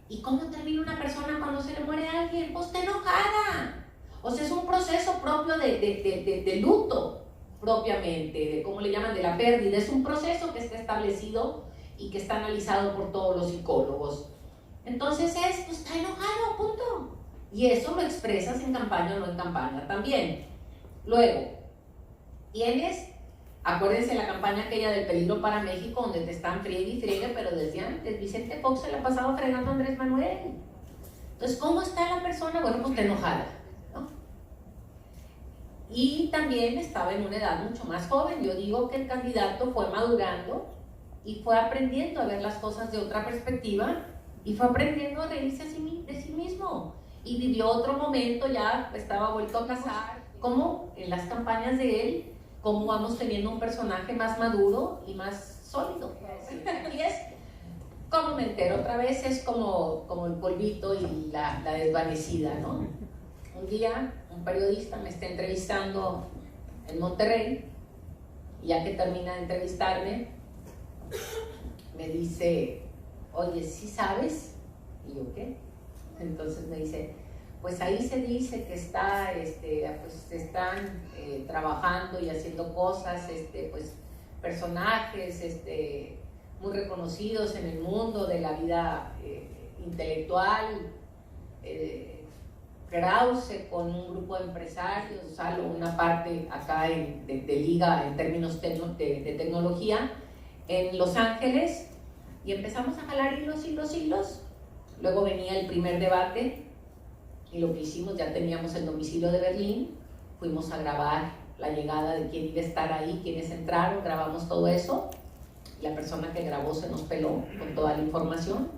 ¿y cómo termina una persona cuando se le muere a alguien? Pues está enojada. O sea, es un proceso propio de luto, propiamente, de cómo le llaman, de la pérdida. Es un proceso que está establecido y que está analizado por todos los psicólogos. Entonces pues está enojado, punto. Y eso lo expresas en campaña o no en campaña también. Luego, tienes, acuérdense la campaña aquella del peligro para México, donde te están friegue, pero desde antes, Vicente Fox se la ha pasado fregando a Andrés Manuel. Entonces, ¿cómo está la persona? Bueno, pues está enojada, ¿no? Y también estaba en una edad mucho más joven. Yo digo que el candidato fue madurando y fue aprendiendo a ver las cosas de otra perspectiva y fue aprendiendo a reírse de sí mismo. Y vivió otro momento, ya estaba vuelto a casar, como en las campañas de él, cómo vamos teniendo un personaje más maduro y más sólido. Aquí es como me entero, otra vez es como el polvito y la desvanecida, ¿no? Un día un periodista me está entrevistando en Monterrey, y ya que termina de entrevistarme, me dice, oye, ¿sí sabes? Y yo, ¿qué? Entonces me dice, pues ahí se dice que pues están trabajando y haciendo cosas, pues personajes muy reconocidos en el mundo de la vida intelectual, Krause con un grupo de empresarios, Salo una parte acá de liga en términos de tecnología, en Los Ángeles, y empezamos a jalar hilos. Luego venía el primer debate y lo que hicimos, ya teníamos el domicilio de Berlín, fuimos a grabar la llegada de quién iba a estar ahí, quiénes entraron, grabamos todo eso. La persona que grabó se nos peló con toda la información,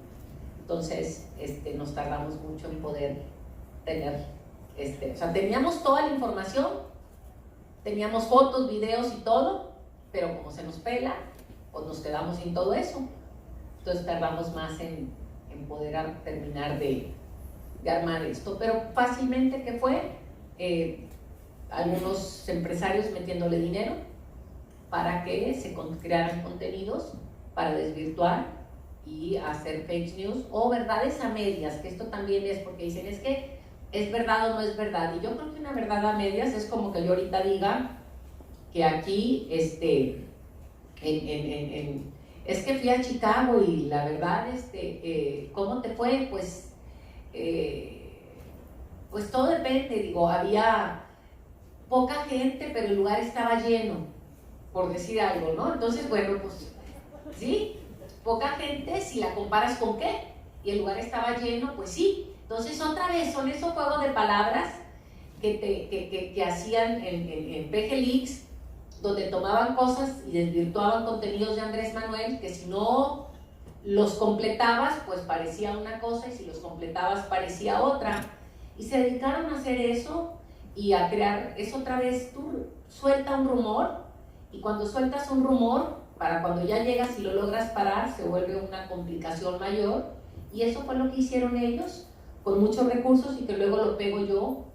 entonces nos tardamos mucho en poder tener, o sea, teníamos toda la información, teníamos fotos, videos y todo, pero como se nos pela, pues nos quedamos sin todo eso. Entonces tardamos más en poder terminar de armar esto, pero fácilmente que fue algunos empresarios metiéndole dinero para que se crearan contenidos para desvirtuar y hacer fake news o verdades a medias, que esto también es porque dicen es que es verdad o no es verdad, y yo creo que una verdad a medias es como que yo ahorita diga que aquí es que fui a Chicago y la verdad, ¿cómo te fue? Pues todo depende, digo, había poca gente, pero el lugar estaba lleno, por decir algo, ¿no? Entonces, bueno, pues, sí, poca gente, si la comparas con qué, y el lugar estaba lleno, pues sí. Entonces, otra vez, son esos juegos de palabras que hacían en PG Leaks, donde tomaban cosas y desvirtuaban contenidos de Andrés Manuel, que si no los completabas, pues parecía una cosa, y si los completabas parecía otra. Y se dedicaron a hacer eso y a crear, es otra vez, tú suelta un rumor, y cuando sueltas un rumor, para cuando ya llegas y lo logras parar, se vuelve una complicación mayor, y eso fue lo que hicieron ellos, con muchos recursos, y que luego lo pego yo.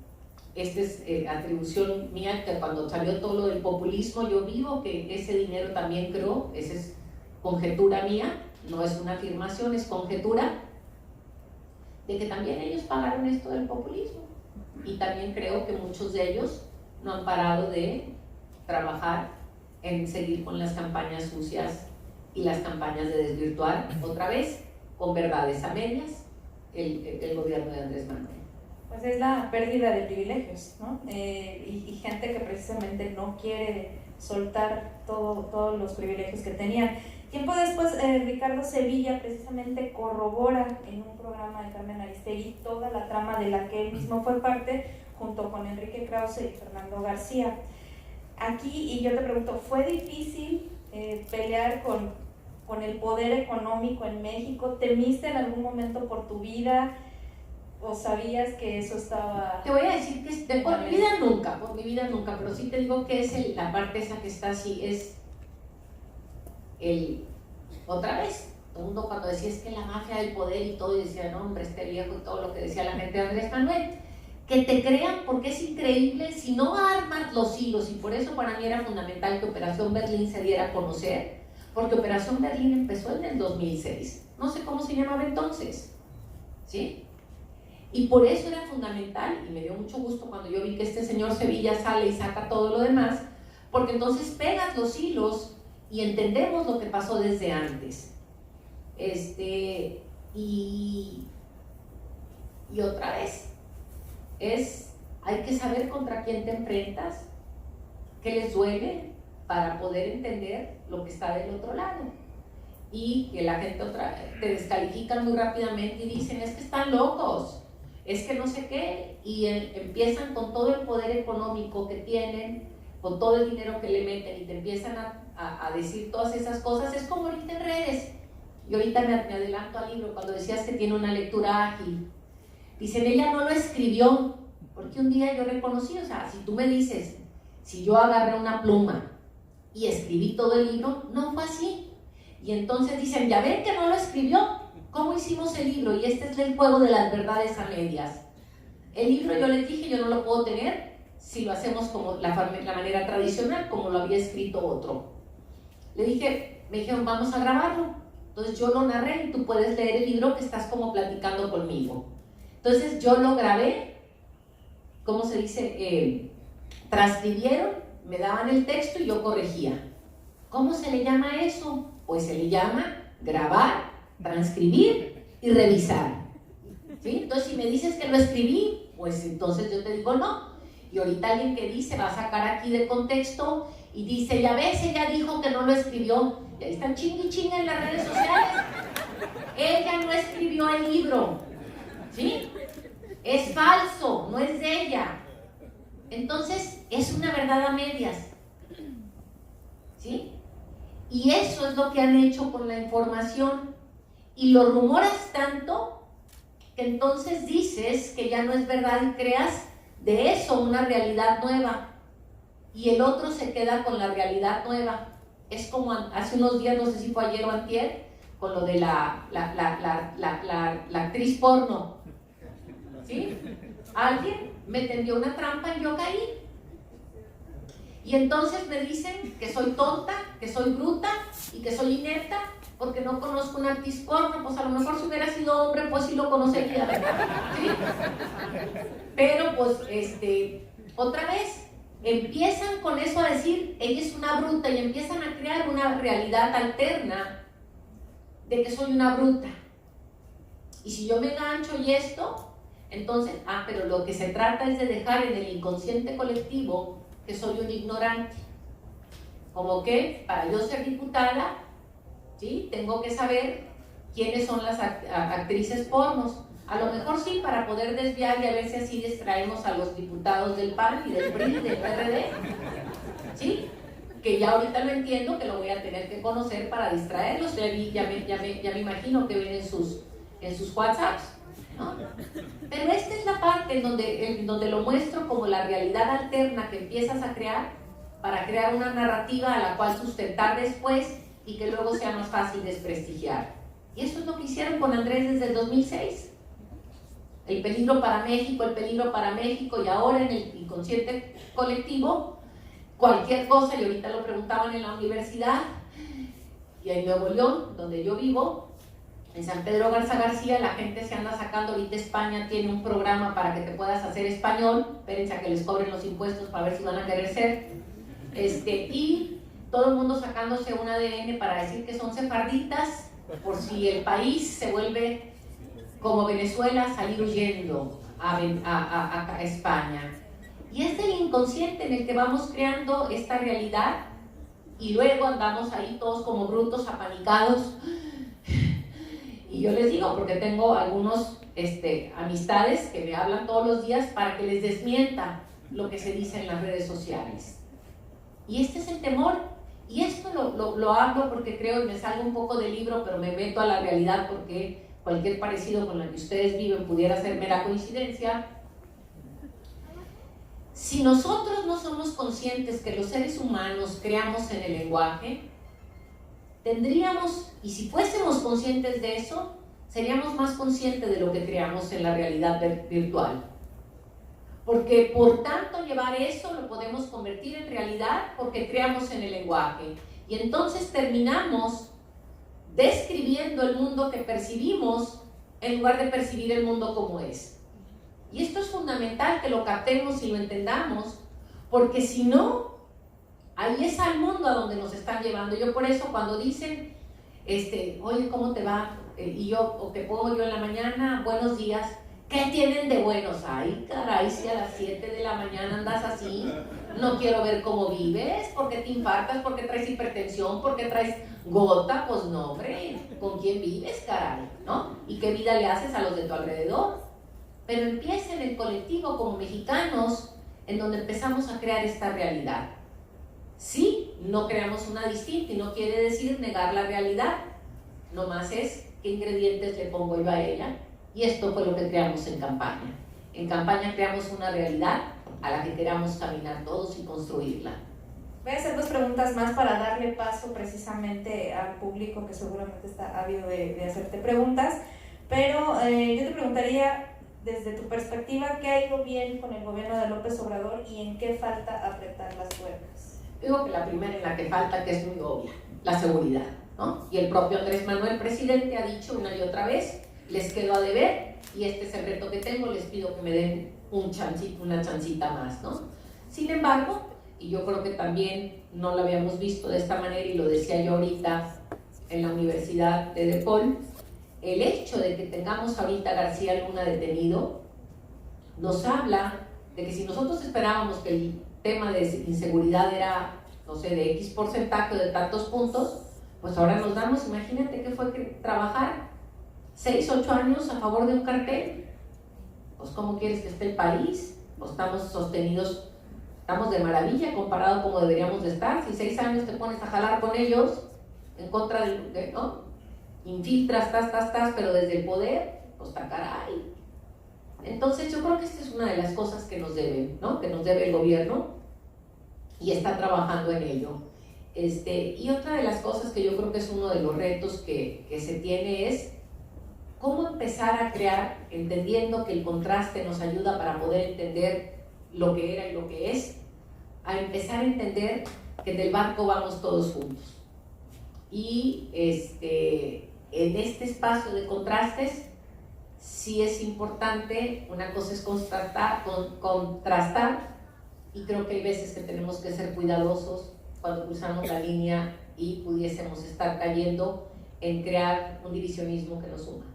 Esta es atribución mía, que cuando salió todo lo del populismo, yo digo que ese dinero también creó, esa es conjetura mía, no es una afirmación, es conjetura, de que también ellos pagaron esto del populismo. Y también creo que muchos de ellos no han parado de trabajar en seguir con las campañas sucias y las campañas de desvirtuar otra vez con verdades a medias el gobierno de Andrés Manuel. Pues es la pérdida de privilegios, ¿no? Y gente que precisamente no quiere soltar todos los privilegios que tenían. Tiempo después, Ricardo Sevilla precisamente corrobora en un programa de Carmen Aristegui toda la trama de la que él mismo fue parte, junto con Enrique Krause y Fernando García. Aquí, y yo te pregunto, ¿fue difícil pelear con el poder económico en México? ¿Temiste en algún momento por tu vida? ¿O sabías que eso estaba...? Te voy a decir que por mi vida nunca, pero sí te digo que es la parte esa que está así, es otra vez, todo el mundo cuando decía es que la mafia del poder y todo, y decía, no hombre, este viejo y todo lo que decía la gente de Andrés Manuel, que te crean, porque es increíble, si no armas los hilos, y por eso para mí era fundamental que Operación Berlín se diera a conocer, porque Operación Berlín empezó en el 2006, no sé cómo se llamaba entonces, ¿sí? Y por eso era fundamental, y me dio mucho gusto cuando yo vi que este señor Sevilla sale y saca todo lo demás, porque entonces pegas los hilos y entendemos lo que pasó desde antes. Y otra vez, hay que saber contra quién te enfrentas, qué les duele, para poder entender lo que está del otro lado. Y que la gente te descalifican muy rápidamente y dicen, es que están locos, es que no sé qué, y empiezan con todo el poder económico que tienen, con todo el dinero que le meten, y te empiezan a decir todas esas cosas. Es como ahorita en redes, y ahorita me adelanto al libro, cuando decías que tiene una lectura ágil, dicen, ella no lo escribió, porque un día yo reconocí, o sea, si tú me dices, si yo agarré una pluma y escribí todo el libro, no fue así. Y entonces dicen, ya ven que no lo escribió, ¿cómo hicimos el libro? Y este es el juego de las verdades a medias. El libro, yo les dije, yo no lo puedo tener si lo hacemos como la manera tradicional, como lo había escrito otro. Me dijeron, vamos a grabarlo. Entonces yo lo narré y tú puedes leer el libro que estás como platicando conmigo. Entonces yo lo grabé, ¿cómo se dice? Transcribieron, me daban el texto y yo corregía. ¿Cómo se le llama eso? Pues se le llama grabar, transcribir y revisar. ¿Sí? Entonces si me dices que lo escribí, pues entonces yo te digo no. Y ahorita alguien que dice, va a sacar aquí de contexto y dice, ya ves, ella dijo que no lo escribió. Y ahí están chingue en las redes sociales. Ella no escribió el libro. ¿Sí? Es falso, no es de ella. Entonces, es una verdad a medias. ¿Sí? Y eso es lo que han hecho con la información. Y lo rumoras tanto que entonces dices que ya no es verdad y creas de eso una realidad nueva. Y el otro se queda con la realidad nueva. Es como hace unos días, no sé si fue ayer o antier, con lo de la actriz porno. ¿Sí? Alguien me tendió una trampa y yo caí. Y entonces me dicen que soy tonta, que soy bruta y que soy inepta porque no conozco una actriz porno. Pues a lo mejor si hubiera sido hombre, pues sí lo conocería, ¿verdad? ¿Sí? Pero pues, otra vez, empiezan con eso a decir, ella es una bruta, y empiezan a crear una realidad alterna de que soy una bruta. Y si yo me gancho y esto, entonces, pero lo que se trata es de dejar en el inconsciente colectivo que soy un ignorante. Como que para yo ser diputada, ¿sí?, tengo que saber quiénes son las actrices pornos. A lo mejor sí, para poder desviar y a ver si así distraemos a los diputados del PAN y del PRI y del PRD. ¿Sí? Que ya ahorita lo entiendo, que lo voy a tener que conocer para distraerlos. Ya me imagino que ven en sus WhatsApps, ¿no? Pero esta es la parte en donde lo muestro como la realidad alterna que empiezas a crear para crear una narrativa a la cual sustentar después y que luego sea más fácil desprestigiar. Y eso es lo que hicieron con Andrés desde el 2006. El peligro para México, y ahora en el inconsciente colectivo, cualquier cosa, y ahorita lo preguntaban en la universidad, y en Nuevo León, donde yo vivo, en San Pedro Garza García, la gente se anda sacando, ahorita España tiene un programa para que te puedas hacer español, espérense a que les cobren los impuestos para ver si van a querer ser, y todo el mundo sacándose un ADN para decir que son sefarditas, por si el país se vuelve como Venezuela, salir huyendo a España. Y es el inconsciente en el que vamos creando esta realidad y luego andamos ahí todos como brutos, apanicados. Y yo les digo, porque tengo algunos amistades que me hablan todos los días para que les desmienta lo que se dice en las redes sociales. Y este es el temor. Y esto lo hablo porque creo, y me salgo un poco del libro, pero me meto a la realidad porque cualquier parecido con el que ustedes viven pudiera ser mera coincidencia. Si nosotros no somos conscientes que los seres humanos creamos en el lenguaje, tendríamos, y si fuésemos conscientes de eso, seríamos más conscientes de lo que creamos en la realidad virtual. Porque por tanto llevar eso lo podemos convertir en realidad porque creamos en el lenguaje. Y entonces terminamos describiendo el mundo que percibimos en lugar de percibir el mundo como es. Y esto es fundamental que lo captemos y lo entendamos, porque si no, ahí es al mundo a donde nos están llevando. Yo por eso cuando dicen, oye, ¿cómo te va? Y yo, o te pongo yo en la mañana, buenos días, ¿qué tienen de buenos? Ay, caray, si a las 7 de la mañana andas así, no quiero ver cómo vives, ¿por qué te infartas? ¿Por qué traes hipertensión? ¿Por qué traes gota? Pues no, hombre, ¿con quién vives, caray? ¿No? ¿Y qué vida le haces a los de tu alrededor? Pero empieza en el colectivo como mexicanos, en donde empezamos a crear esta realidad. Sí, no creamos una distinta y no quiere decir negar la realidad, nomás es qué ingredientes le pongo yo a ella, y esto fue lo que creamos en campaña. En campaña creamos una realidad a la que queramos caminar todos y construirla. Voy a hacer 2 preguntas más para darle paso precisamente al público que seguramente está ávido de hacerte preguntas, pero yo te preguntaría, desde tu perspectiva, ¿qué ha ido bien con el gobierno de López Obrador y en qué falta apretar las tuercas? Digo que la primera en la que falta, que es muy obvia, la seguridad, ¿no? Y el propio Andrés Manuel, presidente, ha dicho una y otra vez, les quedo a deber y este es el reto que tengo, les pido que me den una chancita más, ¿no? Sin embargo, y yo creo que también no lo habíamos visto de esta manera y lo decía yo ahorita en la Universidad de DePaul, el hecho de que tengamos ahorita a García Luna detenido nos habla de que si nosotros esperábamos que el tema de inseguridad era, no sé, de X porcentaje de tantos puntos, pues ahora nos damos, imagínate que fue que trabajar 6, 8 años a favor de un cartel. Pues ¿cómo quieres que esté el país? Pues estamos sostenidos, estamos de maravilla comparado como deberíamos de estar. Si 6 años te pones a jalar con ellos en contra del, ¿no? Infiltras, pero desde el poder, pues está caray. Entonces yo creo que esta es una de las cosas que nos deben, ¿no? Que nos debe el gobierno y está trabajando en ello. Y otra de las cosas que yo creo que es uno de los retos que se tiene es cómo empezar a crear, entendiendo que el contraste nos ayuda para poder entender lo que era y lo que es, a empezar a entender que del barco vamos todos juntos. Y en este espacio de contrastes, sí es importante, una cosa es contrastar, y creo que hay veces que tenemos que ser cuidadosos cuando cruzamos la línea y pudiésemos estar cayendo en crear un divisionismo que nos suma.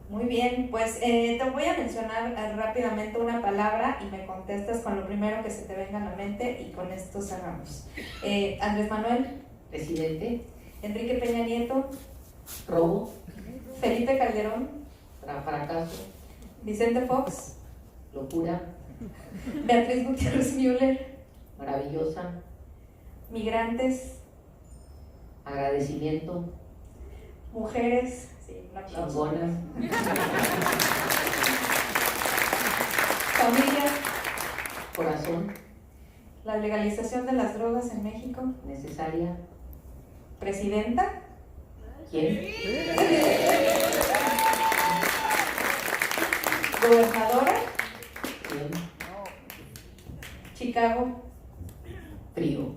Muy bien, pues te voy a mencionar rápidamente una palabra y me contestas con lo primero que se te venga a la mente y con esto cerramos. Andrés Manuel. Presidente. Enrique Peña Nieto. Robo. Felipe Calderón. Fracaso. Vicente Fox. Locura. Beatriz Gutiérrez Müller. Maravillosa. Migrantes. Agradecimiento. Mujeres. Sí, un aplauso. Chingonas. Familia. Corazón. La legalización de las drogas en México. Necesaria. Presidenta. ¿Quién? Gobernadora. ¿Quién? Chicago. Frío.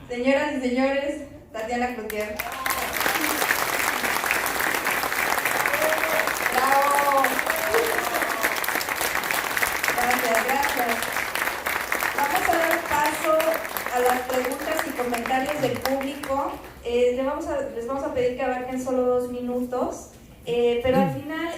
Señoras y señores, Tatiana Cloutier. ¡Bravo! Gracias. Vamos a dar paso a las preguntas y comentarios del público. Les vamos a pedir que abarquen solo 2 minutos. Pero al final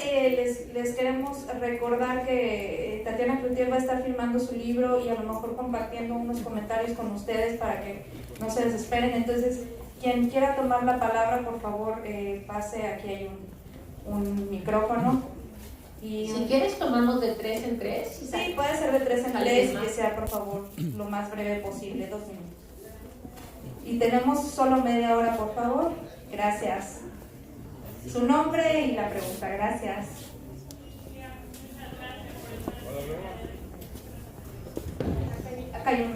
les queremos recordar que Tatiana Cloutier va a estar firmando su libro y a lo mejor compartiendo unos comentarios con ustedes para que no se desesperen. Entonces, quien quiera tomar la palabra, por favor, pase, aquí hay un micrófono. Y si quieres tomamos de 3 en 3. Sí, puede ser de 3 en 3 y que sea, por favor, lo más breve posible, 2 minutos. Y tenemos solo media hora, por favor. Gracias. Su nombre y la pregunta. Gracias. Acá hay uno.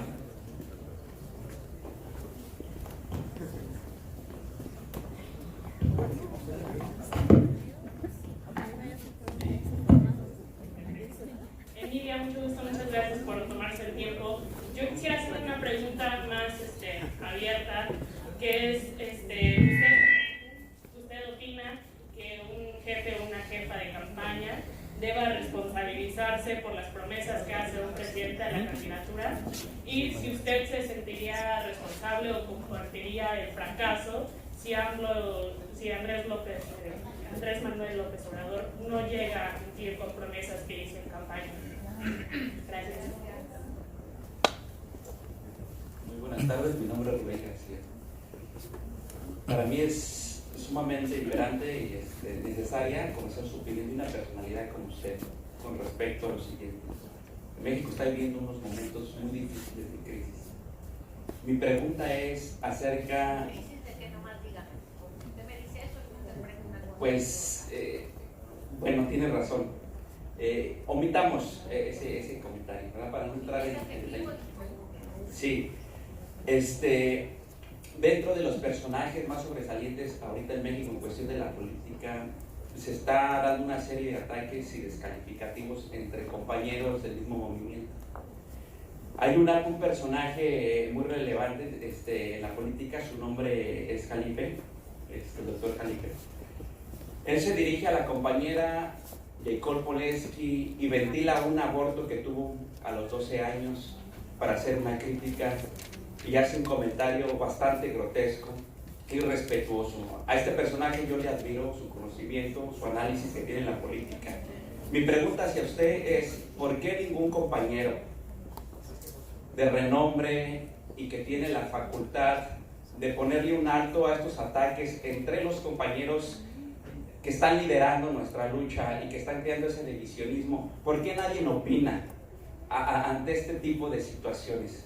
Emilia, mucho gusto, muchas gracias por tomarse el tiempo. Yo quisiera hacer una pregunta más abierta, que es, ¿usted opina que un jefe o una jefa de campaña deba responsabilizarse por las promesas que hace un presidente de la candidatura, y si usted se sentiría responsable o compartiría el fracaso si Andrés Manuel López Obrador no llega a cumplir con promesas que hizo en campaña. Gracias. Muy buenas tardes, mi nombre es Rubén García. Para mí es sumamente liberante y necesaria conocer su opinión de una personalidad como usted con respecto a lo siguiente. México está viviendo unos momentos muy difíciles de crisis. Mi pregunta es acerca... Pues, bueno, tiene razón. Omitamos ese comentario, ¿verdad? Para no entrar en detalle. Sí. Dentro de los personajes más sobresalientes ahorita en México en cuestión de la política, se está dando una serie de ataques y descalificativos entre compañeros del mismo movimiento. Hay un personaje muy relevante en la política, su nombre es Jalife, el doctor Jalife. Él se dirige a la compañera Nicole Polensky y ventila un aborto que tuvo a los 12 años para hacer una crítica y hace un comentario bastante grotesco, irrespetuoso. A este personaje yo le admiro su conocimiento, su análisis que tiene en la política. Mi pregunta hacia usted es, ¿por qué ningún compañero de renombre y que tiene la facultad de ponerle un alto a estos ataques entre los compañeros que están liderando nuestra lucha y que están creando ese divisionismo, ¿por qué nadie opina ante este tipo de situaciones?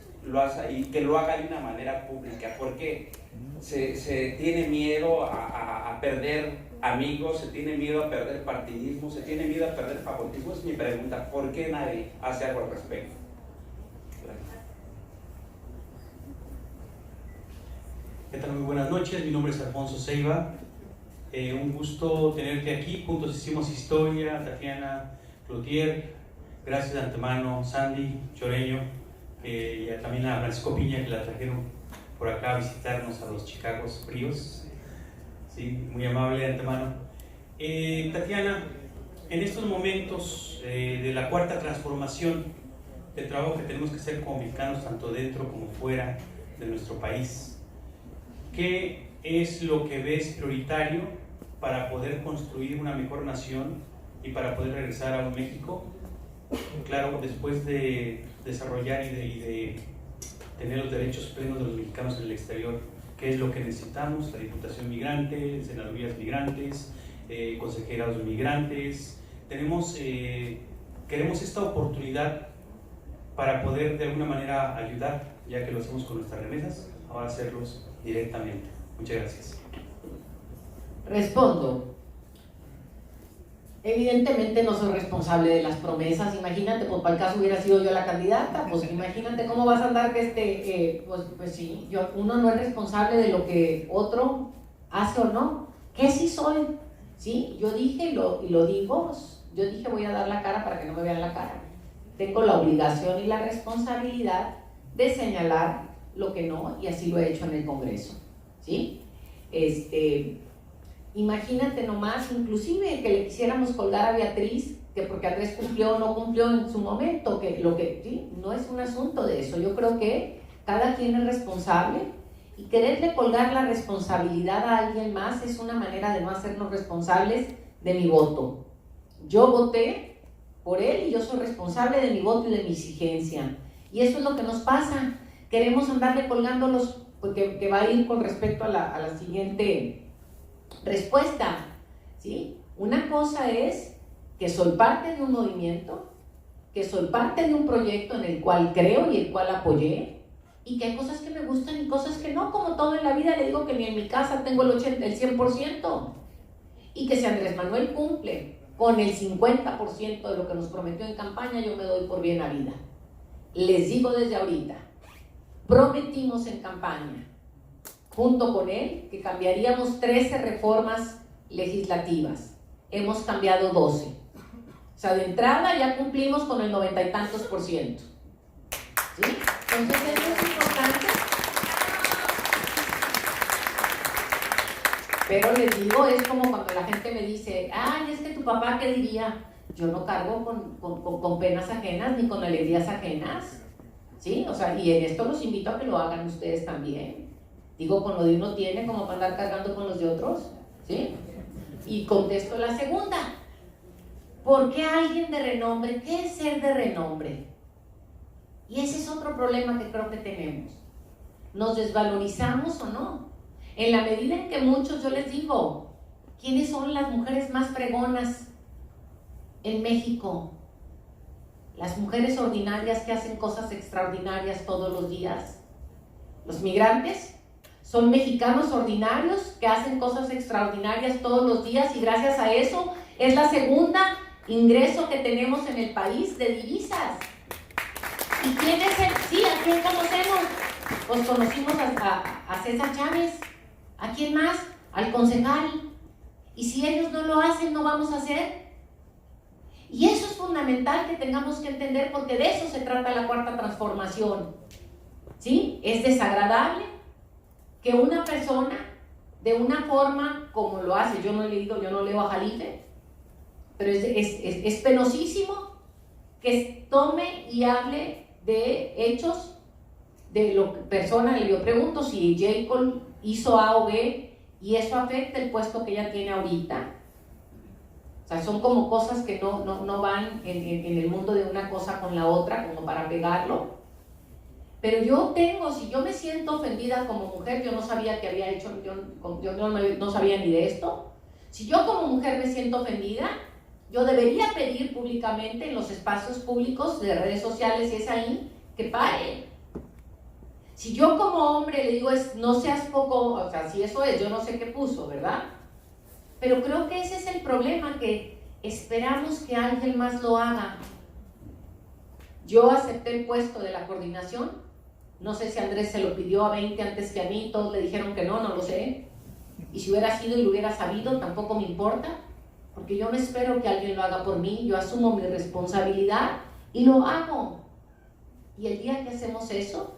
Y que lo haga de una manera pública. ¿Por qué se tiene miedo a perder amigos, se tiene miedo a perder partidismo, se tiene miedo a perder favoritismo? Es mi pregunta. ¿Por qué nadie hace algo al respecto? Gracias. ¿Qué tal? Muy buenas noches, mi nombre es Alfonso Ceiba. Un gusto tenerte aquí. Juntos hicimos historia, Tatiana Cloutier. Gracias de antemano, Sandy Choreño. Y también a Francisco Piña, que la trajeron por acá a visitarnos a los Chicagos fríos. Sí, muy amable de antemano. Tatiana, en estos momentos de la cuarta transformación, del trabajo que tenemos que hacer como mexicanos, tanto dentro como fuera de nuestro país, ¿qué es lo que ves prioritario para poder construir una mejor nación y para poder regresar a un México, claro, después de desarrollar y de tener los derechos plenos de los mexicanos en el exterior? ¿Qué es lo que necesitamos? La Diputación Migrante, senadurías migrantes, consejeros migrantes. Queremos esta oportunidad para poder de alguna manera ayudar, ya que lo hacemos con nuestras remesas, ahora hacerlos directamente. Muchas gracias. Respondo. Evidentemente no soy responsable de las promesas. Imagínate, pues para el caso hubiera sido yo la candidata, pues imagínate cómo vas a andar que pues sí, uno no es responsable de lo que otro hace o no. ¿Qué sí soy? Sí, yo dije y lo digo, yo dije voy a dar la cara para que no me vean la cara. Tengo la obligación y la responsabilidad de señalar lo que no, y así lo he hecho en el Congreso, ¿sí? Imagínate nomás, inclusive que le quisiéramos colgar a Beatriz, que porque Andrés cumplió o no cumplió en su momento, ¿sí? No es un asunto de eso. Yo creo que cada quien es responsable, y quererle colgar la responsabilidad a alguien más es una manera de no hacernos responsables de mi voto. Yo voté por él y yo soy responsable de mi voto y de mi exigencia. Y eso es lo que nos pasa. Queremos andarle colgándolos, porque que va a ir con respecto a la siguiente respuesta, ¿sí? Una cosa es que soy parte de un movimiento, que soy parte de un proyecto en el cual creo y el cual apoyé, y que hay cosas que me gustan y cosas que no, como todo en la vida. Le digo que ni en mi casa tengo el 100%, y que si Andrés Manuel cumple con el 50% de lo que nos prometió en campaña, yo me doy por bien habida. Les digo desde ahorita, prometimos en campaña, junto con él, que cambiaríamos 13 reformas legislativas. Hemos cambiado 12. O sea, de entrada ya cumplimos con el 90 y tantos %. ¿Sí? Entonces eso es importante. Pero les digo, es como cuando la gente me dice, ay, es que tú tu papá, ¿qué diría? Yo no cargo con penas ajenas ni con alegrías ajenas, ¿sí? O sea, y en esto los invito a que lo hagan ustedes también. Digo, con lo de uno tiene como para andar cargando con los de otros, ¿sí? Y contesto la segunda. ¿Por qué alguien de renombre? ¿Qué es ser de renombre? Y ese es otro problema que creo que tenemos. ¿Nos desvalorizamos o no? En la medida en que muchos, yo les digo, ¿quiénes son las mujeres más fregonas en México? Las mujeres ordinarias que hacen cosas extraordinarias todos los días. Los migrantes son mexicanos ordinarios que hacen cosas extraordinarias todos los días y gracias a eso es la segunda ingreso que tenemos en el país de divisas. ¿Y quién es el? Sí, ¿a quién conocemos? Pues conocimos a César Chávez. ¿A quién más? Al concejal. Y si ellos no lo hacen, ¿no vamos a hacer? Y eso es fundamental que tengamos que entender porque de eso se trata la cuarta transformación. ¿Sí? Es desagradable que una persona, de una forma como lo hace, yo no leo a Jalife, pero es penosísimo que tome y hable de hechos de lo que persona, yo pregunto si J. Cole hizo A o B y eso afecta el puesto que ella tiene ahorita. O sea, son como cosas que no van en el mundo de una cosa con la otra, como para pegarlo. Pero si yo me siento ofendida como mujer, yo no sabía que había hecho, yo no sabía ni de esto. Si yo como mujer me siento ofendida, yo debería pedir públicamente en los espacios públicos de redes sociales, si es ahí, que pare. Si yo como hombre le digo, no seas poco, o sea, si eso es, yo no sé qué puso, ¿verdad? Pero creo que ese es el problema, que esperamos que alguien más lo haga. Yo acepté el puesto de la coordinación, no sé si Andrés se lo pidió a 20 antes que a mí, todos le dijeron que no lo sé. Y si hubiera sido y lo hubiera sabido, tampoco me importa, porque yo no espero que alguien lo haga por mí, yo asumo mi responsabilidad y lo hago. Y el día que hacemos eso,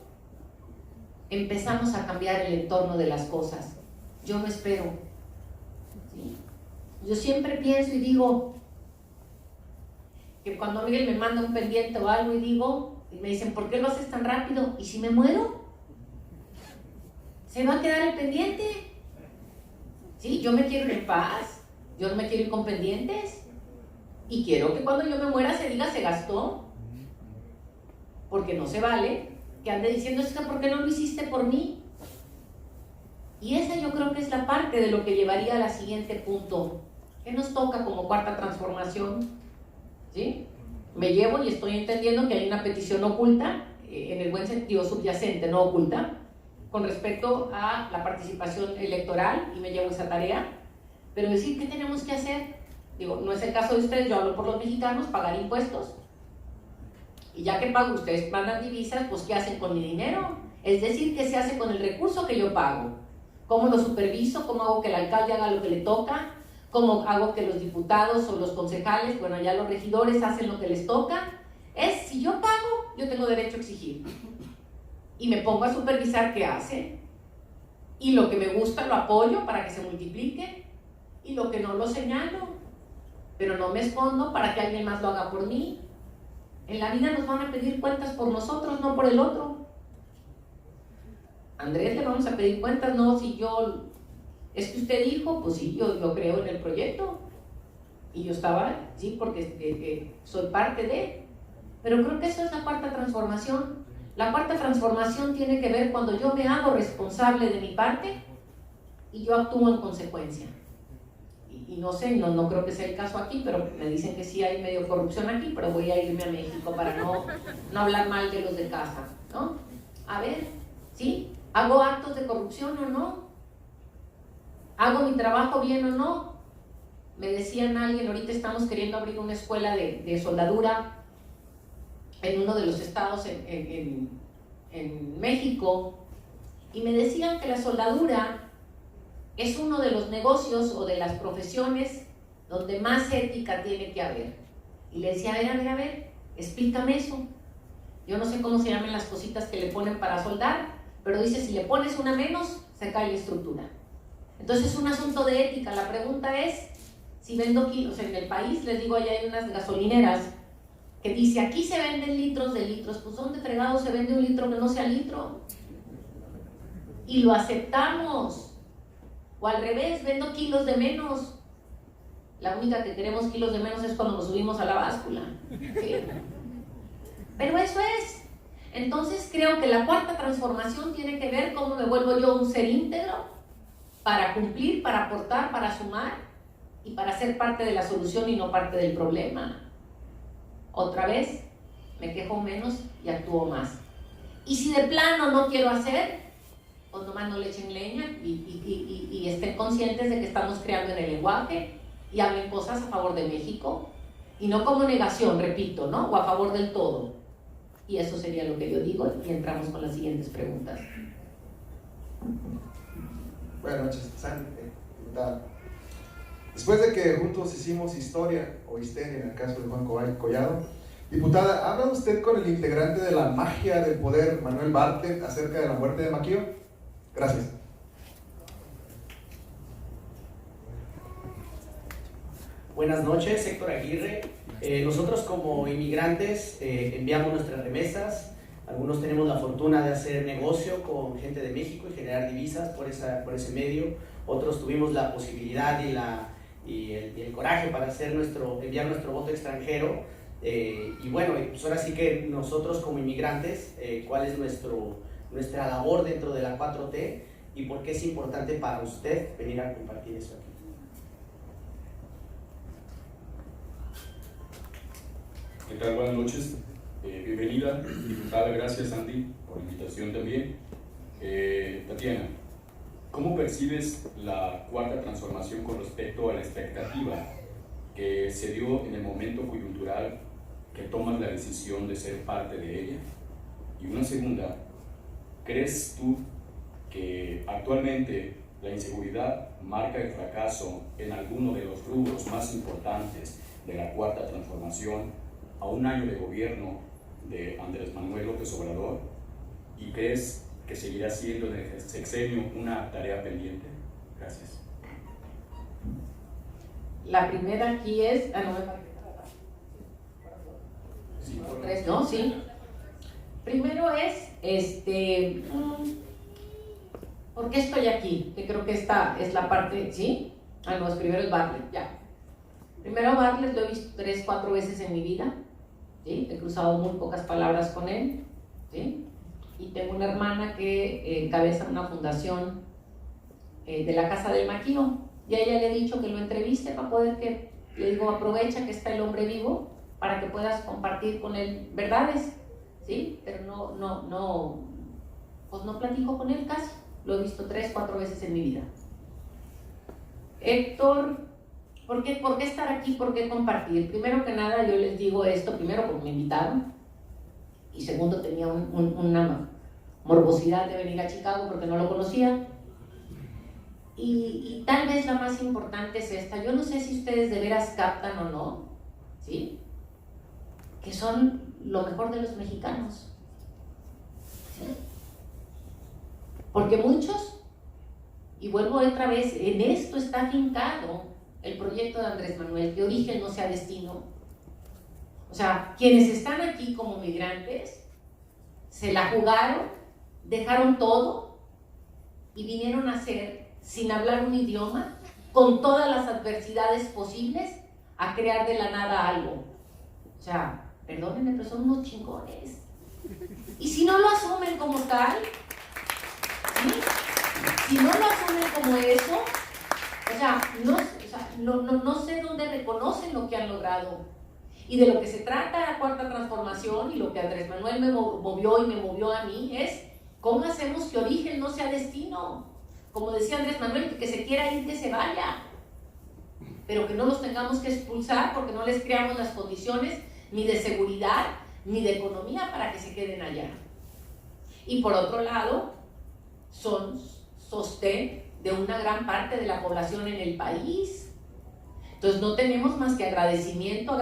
empezamos a cambiar el entorno de las cosas. Yo no espero. ¿Sí? Yo siempre pienso y digo que cuando Miguel me manda un pendiente o algo y me dicen, ¿por qué lo haces tan rápido? ¿Y si me muero? ¿Se va a quedar el pendiente? ¿Sí? Yo me quiero ir en paz. Yo no me quiero ir con pendientes y quiero que cuando yo me muera se diga se gastó, porque no se vale que ande diciendo es que ¿por qué no lo hiciste por mí? Y esa yo creo que es la parte de lo que llevaría al siguiente punto. ¿Qué nos toca como cuarta transformación? ¿Sí? Me llevo y estoy entendiendo que hay una petición oculta, en el buen sentido subyacente, no oculta, con respecto a la participación electoral y me llevo esa tarea. Pero decir, ¿qué tenemos que hacer? Digo, no es el caso de ustedes, yo hablo por los mexicanos, pagar impuestos. Y ya que pago, ustedes mandan divisas, pues ¿qué hacen con mi dinero? Es decir, ¿qué se hace con el recurso que yo pago? ¿Cómo lo superviso? ¿Cómo hago que el alcalde haga lo que le toca? ¿Cómo hago que los diputados o los concejales, bueno, ya los regidores hacen lo que les toca? Si yo pago, yo tengo derecho a exigir. Y me pongo a supervisar qué hace. Y lo que me gusta lo apoyo para que se multiplique. Y lo que no lo señalo, pero no me escondo para que alguien más lo haga por mí. En la vida nos van a pedir cuentas por nosotros, no por el otro. Andrés le vamos a pedir cuentas, no si yo, es que usted dijo, pues sí, yo creo en el proyecto y yo estaba, sí, porque soy parte de, pero creo que eso es la cuarta transformación. La cuarta transformación tiene que ver cuando yo me hago responsable de mi parte y yo actúo en consecuencia. Y no sé, no creo que sea el caso aquí, pero me dicen que sí hay medio corrupción aquí, pero voy a irme a México para no hablar mal de los de casa, ¿no? A ver, ¿sí? ¿Hago actos de corrupción o no? ¿Hago mi trabajo bien o no? Me decían alguien, ahorita estamos queriendo abrir una escuela de soldadura en uno de los estados en México, y me decían que la soldadura es uno de los negocios o de las profesiones donde más ética tiene que haber. Y le decía, a ver, explícame eso. Yo no sé cómo se llaman las cositas que le ponen para soldar, pero dice, si le pones una menos, se cae la estructura. Entonces es un asunto de ética. La pregunta es, si vendo kilos en el país, les digo, allá hay unas gasolineras que dice, aquí se venden litros de litros, pues ¿dónde fregado se vende un litro que no sea litro? Y lo aceptamos. O al revés, vendo kilos de menos. La única que queremos kilos de menos es cuando nos subimos a la báscula. ¿Sí? Pero eso es. Entonces creo que la cuarta transformación tiene que ver cómo me vuelvo yo un ser íntegro para cumplir, para aportar, para sumar y para ser parte de la solución y no parte del problema. Otra vez, me quejo menos y actúo más. Y si de plano no quiero hacer, pues nomás no le echen leña y estén conscientes de que estamos creando en el lenguaje y hablen cosas a favor de México y no como negación, repito, ¿no? O a favor del todo. Y eso sería lo que yo digo y entramos con las siguientes preguntas. Buenas noches, Sandy, diputada. Después de que juntos hicimos historia o histeria en el caso de Juan Collado, diputada, ¿habla usted con el integrante de la magia del poder, Manuel Bartlett, acerca de la muerte de Maquio? Gracias. Buenas noches, Héctor Aguirre. Nosotros como inmigrantes enviamos nuestras remesas. Algunos tenemos la fortuna de hacer negocio con gente de México y generar divisas por ese medio. Otros tuvimos la posibilidad y el coraje para enviar nuestro voto extranjero. Y bueno, pues ahora sí que nosotros como inmigrantes, ¿cuál es nuestra labor dentro de la 4T y por qué es importante para usted venir a compartir eso aquí? ¿Qué tal? Buenas noches. Bienvenida, diputada. Gracias, Sandy, por la invitación también. Tatiana, ¿cómo percibes la cuarta transformación con respecto a la expectativa que se dio en el momento coyuntural que tomas la decisión de ser parte de ella? Y una segunda, ¿crees tú que actualmente la inseguridad marca el fracaso en alguno de los rubros más importantes de la cuarta transformación a un año de gobierno de Andrés Manuel López Obrador? ¿Y crees que seguirá siendo en el sexenio una tarea pendiente? Gracias. La primera aquí es... Sí, tres, ¿no? Sí. Primero es, ¿por qué estoy aquí? Que creo que esta es la parte, ¿sí? No, primero es Bartlett, ya. Primero Bartlett lo he visto 3, 4 veces en mi vida, ¿sí? He cruzado muy pocas palabras con él, ¿sí? Y tengo una hermana que encabeza una fundación de la Casa del Maquío, y a ella le he dicho que lo entreviste para poder que, le digo, aprovecha que está el hombre vivo para que puedas compartir con él verdades, ¿sí? Pero pues no platico con él casi, lo he visto 3, 4 veces en mi vida. Héctor, ¿por qué estar aquí? ¿Por qué compartir? Primero que nada, yo les digo esto, primero porque me invitaron, y segundo, tenía una morbosidad de venir a Chicago porque no lo conocía. Y tal vez la más importante es esta. Yo no sé si ustedes de veras captan o no, ¿sí? Que son lo mejor de los mexicanos, ¿sí? Porque muchos, y vuelvo otra vez, en esto está afincado el proyecto de Andrés Manuel, que origen no sea destino. O sea, quienes están aquí como migrantes, se la jugaron, dejaron todo y vinieron a ser, sin hablar un idioma, con todas las adversidades posibles, a crear de la nada algo. O sea, perdónenme, pero son unos chingones. Y si no lo asumen como tal, ¿sí? Si no lo asumen como eso, no sé dónde reconocen lo que han logrado. Y de lo que se trata la cuarta transformación y lo que Andrés Manuel me movió y me movió a mí es cómo hacemos que origen no sea destino. Como decía Andrés Manuel, que se quiera ir, que se vaya, pero que no los tengamos que expulsar porque no les creamos las condiciones ni de seguridad ni de economía para que se queden allá. Y por otro lado, son sostén de una gran parte de la población en el país. Entonces no tenemos más que agradecimiento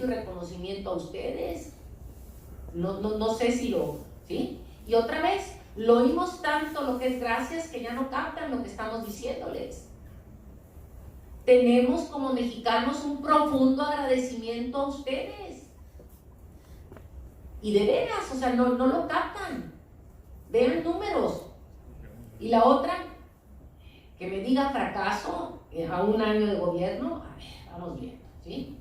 y reconocimiento a ustedes. No sé si ¿sí? Y otra vez, lo oímos tanto lo que es gracias que ya no captan lo que estamos diciéndoles. tenemos como mexicanos un profundo agradecimiento a ustedes. Y de veras, o sea, no lo captan. Vean números. Y la otra, que me diga fracaso a un año de gobierno, a ver, vamos viendo, ¿sí?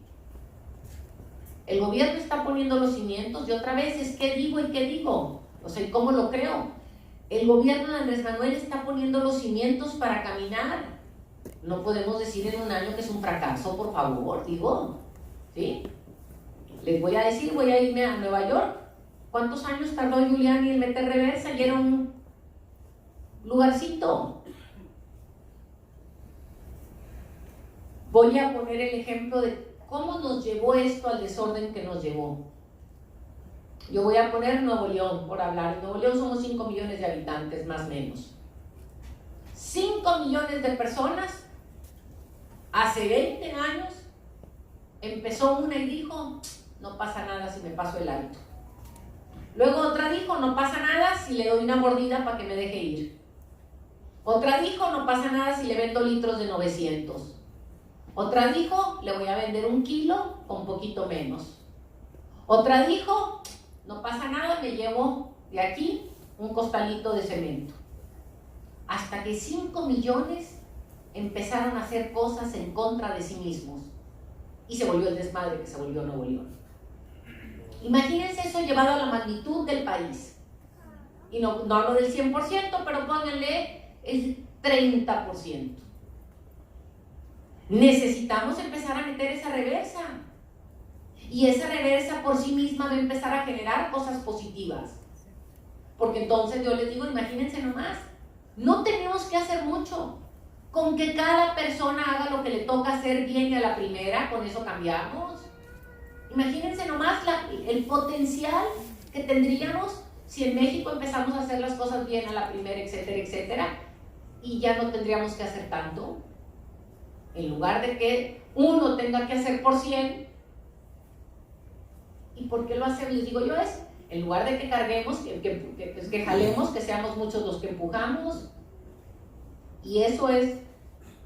El gobierno está poniendo los cimientos y otra vez es qué digo y qué digo, o sea, ¿cómo lo creo? El gobierno de Andrés Manuel está poniendo los cimientos para caminar. No podemos decir en un año que es un fracaso, por favor, digo, ¿sí? Les voy a decir, voy a irme a Nueva York. ¿Cuántos años tardó Giuliani en meter reversa? Y era un lugarcito. Voy a poner el ejemplo de cómo nos llevó esto al desorden que nos llevó. Yo voy a poner Nuevo León, por hablar. En Nuevo León somos 5 millones de habitantes, más o menos. 5 millones de personas. Hace 20 años empezó una y dijo, no pasa nada si me paso el alto. Luego otra dijo, no pasa nada si le doy una mordida para que me deje ir. Otra dijo, no pasa nada si le vendo litros de 900. Otra dijo, le voy a vender 1 kilo con poquito menos. Otra dijo, no pasa nada, me llevo de aquí un costalito de cemento. Hasta que 5 millones empezaron a hacer cosas en contra de sí mismos. Y se volvió el desmadre que se volvió Nuevo León. Imagínense eso llevado a la magnitud del país. Y no hablo del 100%, pero pónganle el 30%. Necesitamos empezar a meter esa reversa. Y esa reversa por sí misma va a empezar a generar cosas positivas. Porque entonces yo les digo, imagínense nomás, no tenemos que hacer mucho. Con que cada persona haga lo que le toca hacer bien y a la primera, con eso cambiamos. Imagínense nomás el potencial que tendríamos si en México empezamos a hacer las cosas bien a la primera, etcétera, etcétera, y ya no tendríamos que hacer tanto. En lugar de que uno tenga que hacer por 100, ¿y por qué lo hacemos? Les digo yo, es en lugar de que carguemos, que jalemos, que seamos muchos los que empujamos. Y eso es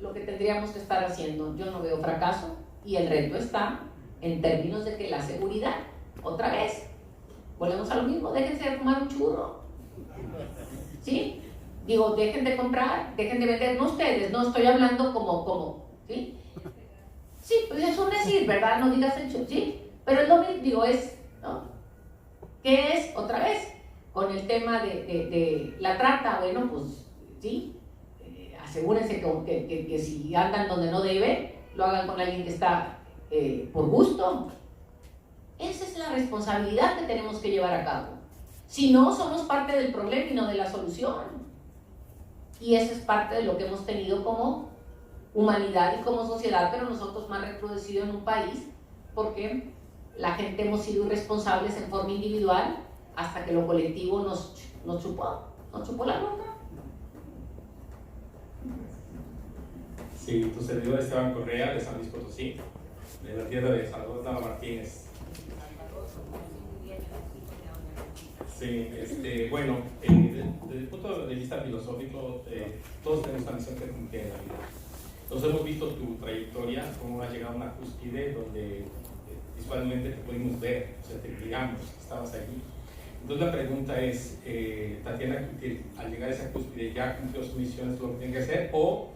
lo que tendríamos que estar haciendo. Yo no veo fracaso y el reto está en términos de que la seguridad, otra vez, volvemos a lo mismo, déjense de fumar un churro. ¿Sí? Digo, dejen de comprar, dejen de vender, no ustedes, no estoy hablando como, ¿sí? Sí, pues es un decir, ¿verdad? No digas el churro, ¿sí? Pero es lo mismo, digo, es, ¿no? ¿Qué es? Otra vez, con el tema de la trata, bueno, pues, ¿sí? Asegúrense que si andan donde no debe, lo hagan con alguien que está por gusto. Esa es la responsabilidad que tenemos que llevar a cabo. Si no, somos parte del problema y no de la solución. Y eso es parte de lo que hemos tenido como humanidad y como sociedad, pero nosotros más recrudecido en un país, porque la gente hemos sido irresponsables en forma individual hasta que lo colectivo nos chupó la boca. Sí, tu servidor Esteban Correa, de San Luis Potosí, de la tierra de Salvador Dama Martínez. Sí, bueno, desde el punto de vista filosófico, todos tenemos una misión que cumplir en la vida. Entonces hemos visto tu trayectoria, cómo has llegado a una cúspide donde visualmente te pudimos ver, o sea, te miramos, estabas allí. Entonces la pregunta es, Tatiana, al llegar a esa cúspide, ¿ya cumplió su misión, es lo que tiene que hacer? ¿O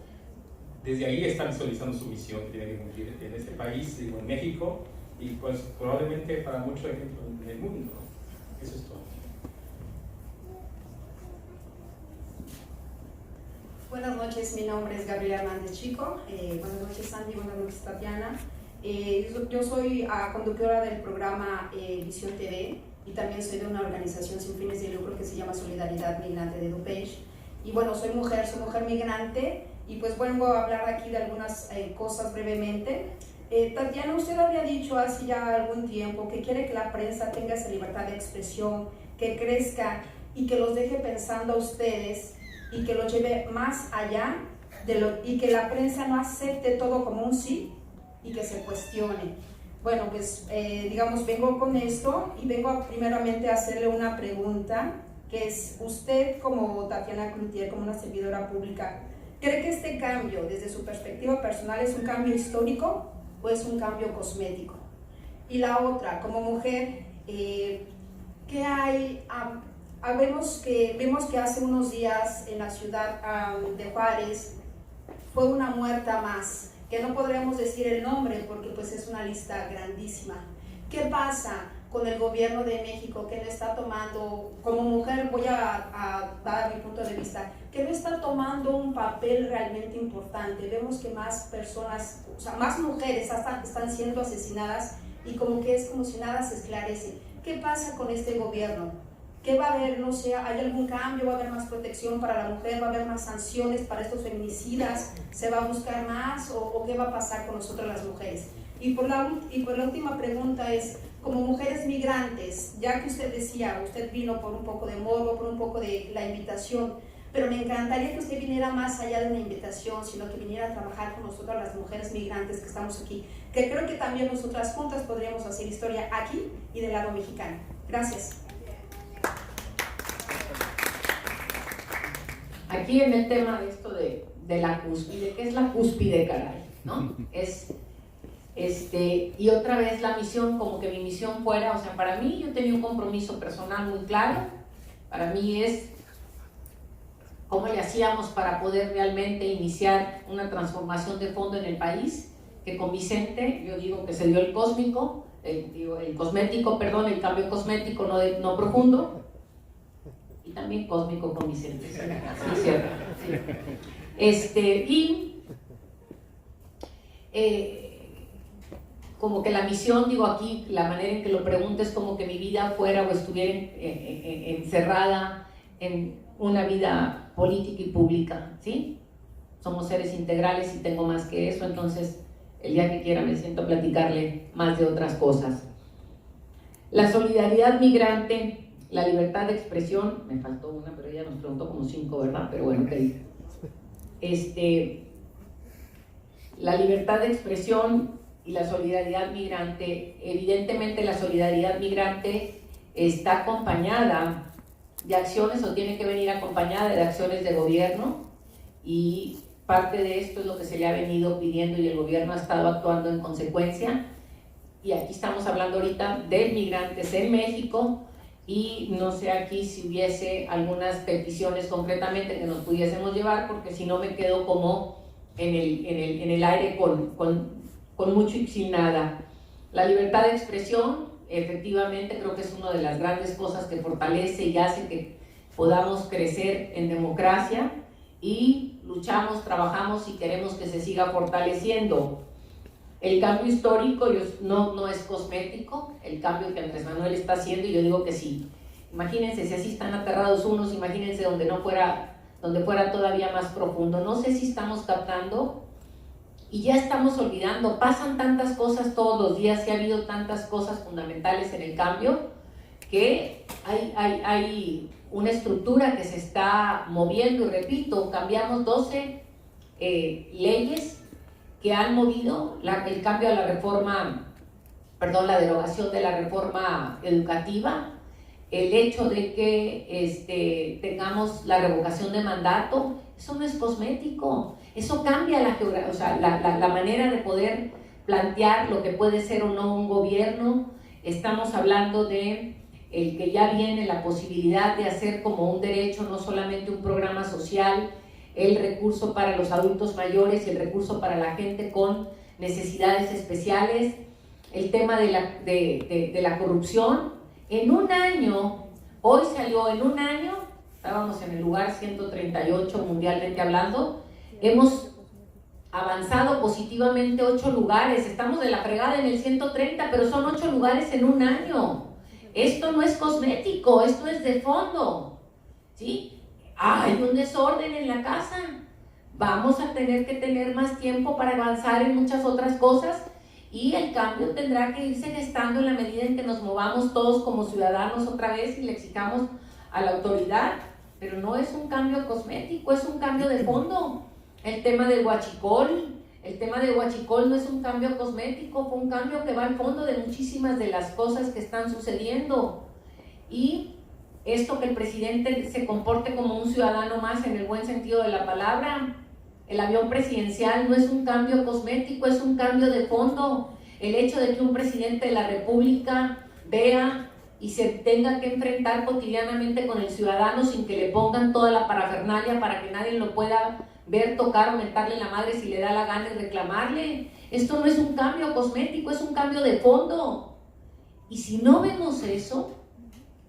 desde ahí está visualizando su misión que tiene que cumplir en este país, digo, en México, y pues probablemente para muchos ejemplos en el mundo? Eso es todo. Buenas noches, mi nombre es Gabriela Hernández Chico. Buenas noches, Sandy. Buenas noches, Tatiana. Yo soy conductora del programa Visión TV y también soy de una organización sin fines de lucro que se llama Solidaridad Migrante de DuPage. Y bueno, soy mujer migrante y pues vengo a hablar aquí de algunas cosas brevemente. Tatiana, usted había dicho hace ya algún tiempo que quiere que la prensa tenga esa libertad de expresión, que crezca y que los deje pensando a ustedes y que los lleve más allá y que la prensa no acepte todo como un sí y que se cuestione. Bueno, pues digamos, vengo con esto y vengo primeramente a hacerle una pregunta, que es usted como Tatiana Cloutier, como una servidora pública, ¿Cree que este cambio, desde su perspectiva personal, es un cambio histórico o es un cambio cosmético? Y la otra, como mujer, ¿qué hay? Vemos que hace unos días en la ciudad de Juárez fue una muerta más, que no podríamos decir el nombre porque pues es una lista grandísima. ¿Qué pasa con el gobierno de México que no está tomando, como mujer voy a dar mi punto de vista, que no está tomando un papel realmente importante? Vemos que más personas, o sea, más mujeres están siendo asesinadas y como que es como si nada se esclarece. ¿Qué pasa con este gobierno? ¿Qué va a haber? No sé, ¿hay algún cambio? ¿Va a haber más protección para la mujer? ¿Va a haber más sanciones para estos feminicidas? ¿Se va a buscar más? ¿O qué va a pasar con nosotras las mujeres? Y por la última pregunta es, como mujeres migrantes, ya que usted decía, usted vino por un poco de morbo, por un poco de la invitación, pero me encantaría que usted viniera más allá de una invitación, sino que viniera a trabajar con nosotras las mujeres migrantes que estamos aquí, que creo que también nosotras juntas podríamos hacer historia aquí y del lado mexicano. Gracias. Aquí en el tema de esto de la cúspide, ¿qué es la cúspide, caray? ¿No? Y otra vez la misión, como que mi misión fuera, o sea, para mí yo tenía un compromiso personal muy claro, para mí es cómo le hacíamos para poder realmente iniciar una transformación de fondo en el país, que con Vicente, yo digo que se dio el cósmico, el cosmético, perdón, el cambio cosmético, no profundo, y también cósmico con Vicente, sí, cierto, sí. Como que la misión, digo aquí, la manera en que lo pregunto es como que mi vida fuera o estuviera encerrada en una vida política y pública, ¿sí? Somos seres integrales y tengo más que eso, entonces el día que quiera me siento a platicarle más de otras cosas. La solidaridad migrante, la libertad de expresión, me faltó una, pero ella nos preguntó como 5, ¿verdad? Pero bueno, ¿qué dice? La libertad de expresión y la solidaridad migrante, evidentemente la solidaridad migrante está acompañada de acciones o tiene que venir acompañada de acciones de gobierno, y parte de esto es lo que se le ha venido pidiendo y el gobierno ha estado actuando en consecuencia. Y aquí estamos hablando ahorita de migrantes en México, y no sé aquí si hubiese algunas peticiones concretamente que nos pudiésemos llevar, porque si no me quedo como en el aire con mucho y sin nada. La libertad de expresión, efectivamente, creo que es una de las grandes cosas que fortalece y hace que podamos crecer en democracia, y luchamos, trabajamos y queremos que se siga fortaleciendo. El cambio histórico no es cosmético, el cambio que Andrés Manuel está haciendo, y yo digo que sí. Imagínense, si así están aterrados unos, imagínense donde fuera todavía más profundo. No sé si estamos captando y ya estamos olvidando. Pasan tantas cosas todos los días y ha habido tantas cosas fundamentales en el cambio, que hay una estructura que se está moviendo, y repito, cambiamos 12 leyes que han movido el cambio a la reforma, la derogación de la reforma educativa, el hecho de que tengamos la revocación de mandato. Eso no es cosmético, eso cambia la manera de poder plantear lo que puede ser o no un gobierno. Estamos hablando de el que ya viene la posibilidad de hacer como un derecho, no solamente un programa social, el recurso para los adultos mayores y el recurso para la gente con necesidades especiales, el tema de la corrupción. En un año, hoy salió, en un año, estábamos en el lugar 138 mundialmente hablando, hemos avanzado positivamente 8 lugares, estamos de la fregada en el 130, pero son 8 lugares en un año. Esto no es cosmético, esto es de fondo, ¿sí? Hay un desorden en la casa, vamos a tener que tener más tiempo para avanzar en muchas otras cosas, y el cambio tendrá que irse gestando en la medida en que nos movamos todos como ciudadanos otra vez y le exijamos a la autoridad, pero no es un cambio cosmético, es un cambio de fondo. El tema del huachicol no es un cambio cosmético, fue un cambio que va al fondo de muchísimas de las cosas que están sucediendo. Y esto, que el presidente se comporte como un ciudadano más en el buen sentido de la palabra, El avión presidencial no es un cambio cosmético, es un cambio de fondo. El hecho de que un presidente de la República vea y se tenga que enfrentar cotidianamente con el ciudadano sin que le pongan toda la parafernalia para que nadie lo pueda ver, tocar o mentarle la madre si le da la gana y reclamarle. Esto no es un cambio cosmético, es un cambio de fondo. Y si no vemos eso,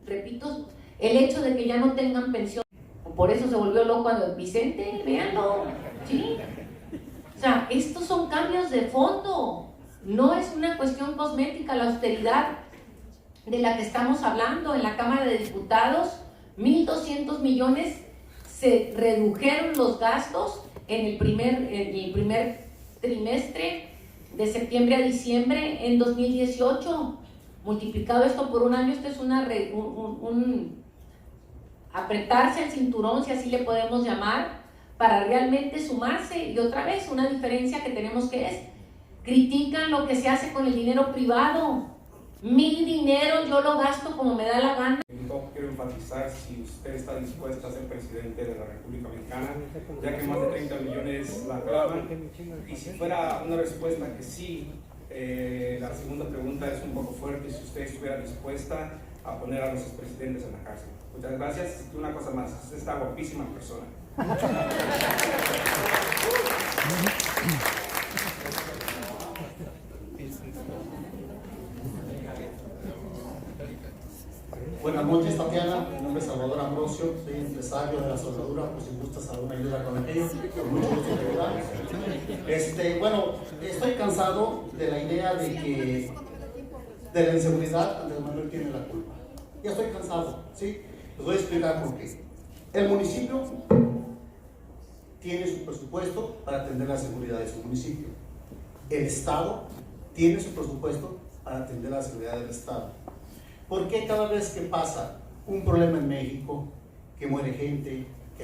repito, el hecho de que ya no tengan pensión, por eso se volvió loco a Vicente, véanlo, ¿sí? O sea, estos son cambios de fondo, no es una cuestión cosmética. La austeridad de la que estamos hablando en la Cámara de Diputados, 1.200 millones, se redujeron los gastos en el primer trimestre de septiembre a diciembre en 2018. Multiplicado esto por un año, esto es un apretarse el cinturón, si así le podemos llamar, para realmente sumarse. Y otra vez, una diferencia que tenemos que es, critican lo que se hace con el dinero privado. Mi dinero yo lo gasto como me da la gana. Quiero enfatizar si usted está dispuesta a ser presidente de la República Mexicana, ya que más de 30 millones la claman. Y si fuera una respuesta que sí, la segunda pregunta es un poco fuerte, si usted estuviera dispuesta a poner a los expresidentes en la cárcel. Muchas gracias. Y una cosa más, usted está guapísima persona. Buenas noches, Tatiana. Mi nombre es Salvador Ambrosio, soy empresario de la soldadura, por si gustas alguna ayuda con aquello, con mucho gusto te ayudar. Bueno, estoy cansado de la idea de la inseguridad. Andrés Manuel tiene la culpa. Ya estoy cansado, ¿sí? Les voy a explicar por qué. El municipio tiene su presupuesto para atender la seguridad de su municipio. El Estado tiene su presupuesto para atender la seguridad del Estado. ¿Por qué cada vez que pasa un problema en México, que muere gente, que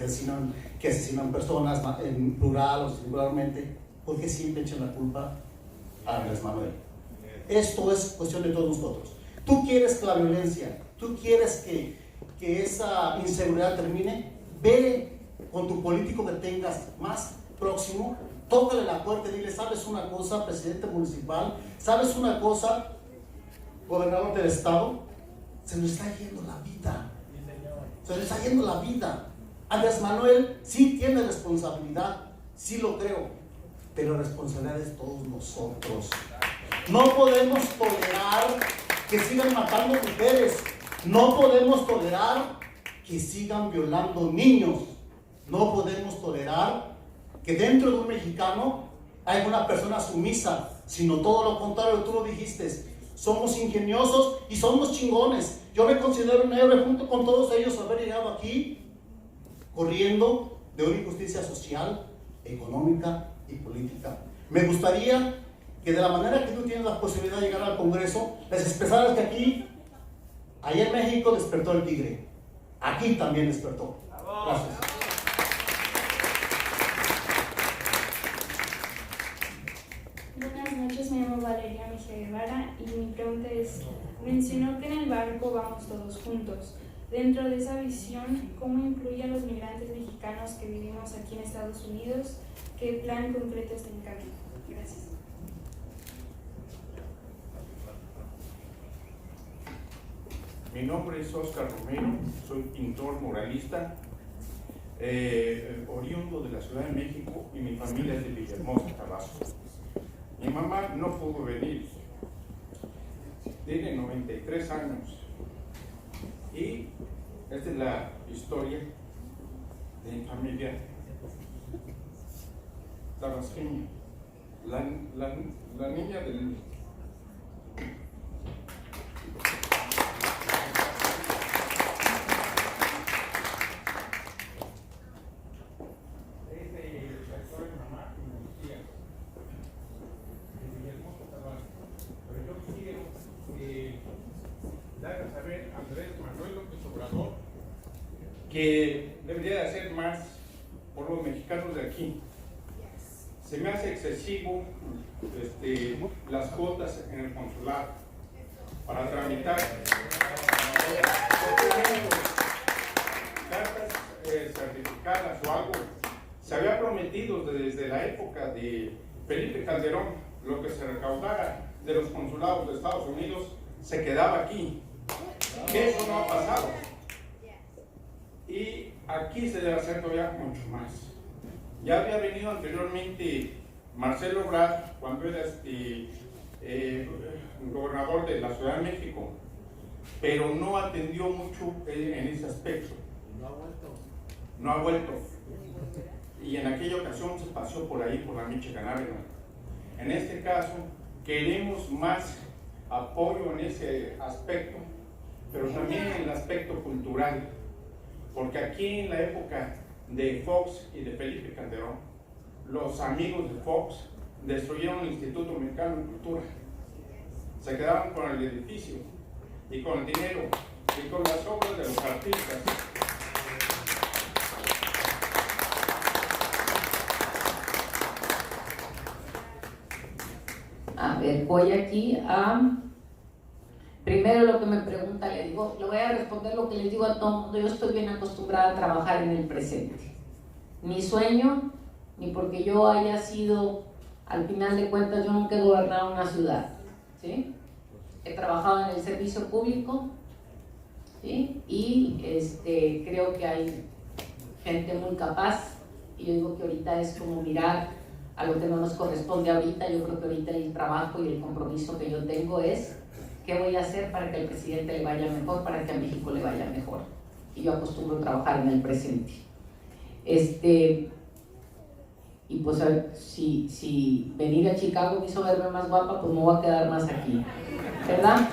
asesinan personas en plural o singularmente, por qué siempre echan la culpa a Andrés Manuel? Esto es cuestión de todos nosotros. Tú quieres que la violencia, tú quieres que esa inseguridad termine, ve con tu político que tengas más próximo, tócale la puerta y dile, ¿sabes una cosa, presidente municipal? ¿Sabes una cosa, gobernador del estado? Se nos está yendo la vida. Se nos está yendo la vida. Andrés Manuel sí tiene responsabilidad, sí lo creo, pero responsabilidad es todos nosotros. No podemos tolerar que sigan matando mujeres. No podemos tolerar que sigan violando niños. No podemos tolerar que dentro de un mexicano haya una persona sumisa, sino todo lo contrario, tú lo dijiste. Somos ingeniosos y somos chingones. Yo me considero un héroe junto con todos ellos haber llegado aquí corriendo de una injusticia social, económica y política. Me gustaría que de la manera que tú tienes la posibilidad de llegar al Congreso, les expresaras que aquí, allá en México despertó el tigre. Aquí también despertó. Gracias. Buenas noches, me llamo Valeria Mejía Guevara y mi pregunta es, mencionó que en el barco vamos todos juntos. Dentro de esa visión, ¿cómo influye a los migrantes mexicanos que vivimos aquí en Estados Unidos? ¿Qué plan concreto está en camino? Gracias. Mi nombre es Oscar Romero, soy pintor muralista, oriundo de la Ciudad de México y mi familia es de Villahermosa, Tabasco. Mi mamá no pudo venir, tiene 93 años y esta es la historia de mi familia tabasqueña. La niña del... que debería de hacer más por los mexicanos de aquí. Se me hace excesivo las cuotas en el consulado para tramitar cartas certificadas o algo. Se había prometido desde la época de Felipe Calderón, lo que se recaudara de los consulados de Estados Unidos se quedaba aquí. Eso no ha pasado. Y aquí se debe hacer todavía mucho más. Ya había venido anteriormente Marcelo Ebrard cuando era gobernador de la Ciudad de México, pero no atendió mucho en ese aspecto. No ha vuelto. Y en aquella ocasión se pasó por ahí, por la Michoacán Avenue. En este caso, queremos más apoyo en ese aspecto, pero también en el aspecto cultural, porque aquí en la época de Fox y de Felipe Calderón, los amigos de Fox destruyeron el Instituto Mexicano de Cultura. Se quedaron con el edificio y con el dinero y con las obras de los artistas. A ver, voy aquí a... Primero lo que me pregunta, le digo, le voy a responder lo que les digo a todo el mundo. Yo estoy bien acostumbrada a trabajar en el presente. Ni sueño, ni porque yo haya sido, al final de cuentas, yo nunca he gobernado una ciudad, ¿sí? He trabajado en el servicio público, ¿sí? Y creo que hay gente muy capaz, y yo digo que ahorita es como mirar a lo que no nos corresponde ahorita. Yo creo que ahorita el trabajo y el compromiso que yo tengo es ¿qué voy a hacer para que al presidente le vaya mejor, para que a México le vaya mejor? Y yo acostumbro a trabajar en el presente. Y pues a ver, si venir a Chicago me hizo verme más guapa, pues me voy a quedar más aquí, ¿verdad?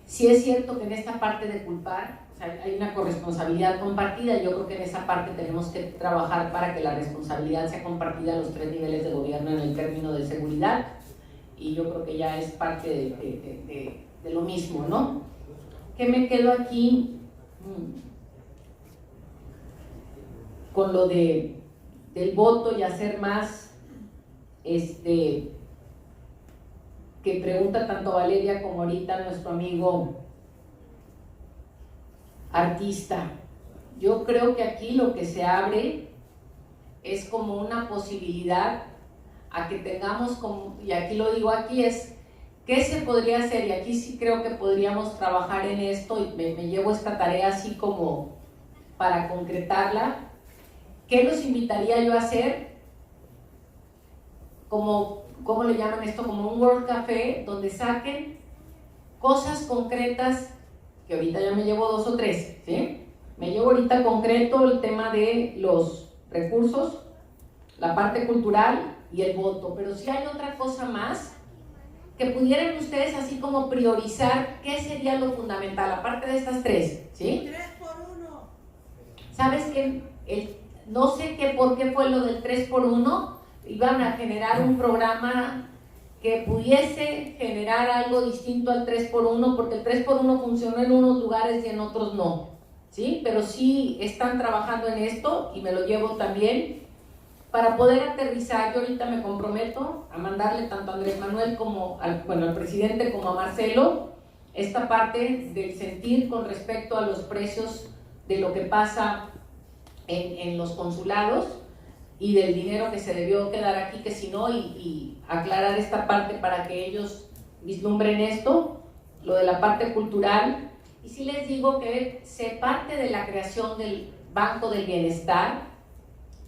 Sí es cierto que en esta parte de culpar, o sea, hay una corresponsabilidad compartida. Yo creo que en esa parte tenemos que trabajar para que la responsabilidad sea compartida a los 3 niveles de gobierno en el término de seguridad, y yo creo que ya es parte de lo mismo, ¿no? ¿Qué me quedo aquí con lo del voto y hacer más? Que pregunta tanto Valeria como ahorita nuestro amigo artista. Yo creo que aquí lo que se abre es como una posibilidad a que tengamos, y aquí lo digo aquí, es ¿qué se podría hacer? Y aquí sí creo que podríamos trabajar en esto, y me llevo esta tarea así como para concretarla. ¿Qué los invitaría yo a hacer? Como, ¿cómo le llaman esto? Como un World Café, donde saquen cosas concretas, que ahorita ya me llevo 2 o 3, ¿sí? Me llevo ahorita concreto el tema de los recursos, la parte cultural y el voto, pero si hay otra cosa más que pudieran ustedes así como priorizar, ¿qué sería lo fundamental aparte de estas 3? ¿Sí? 3x1. ¿Sabes qué? No sé por qué fue lo del 3x1. Iban a generar un programa que pudiese generar algo distinto al 3x1, porque el 3x1 funcionó en unos lugares y en otros no, ¿sí? Pero sí están trabajando en esto, y me lo llevo también para poder aterrizar. Yo ahorita me comprometo a mandarle tanto a Andrés Manuel como al presidente como a Marcelo esta parte del sentir con respecto a los precios de lo que pasa en los consulados y del dinero que se debió quedar aquí, que si no, y aclarar esta parte para que ellos vislumbren esto, lo de la parte cultural. Y sí les digo que se parte de la creación del Banco del Bienestar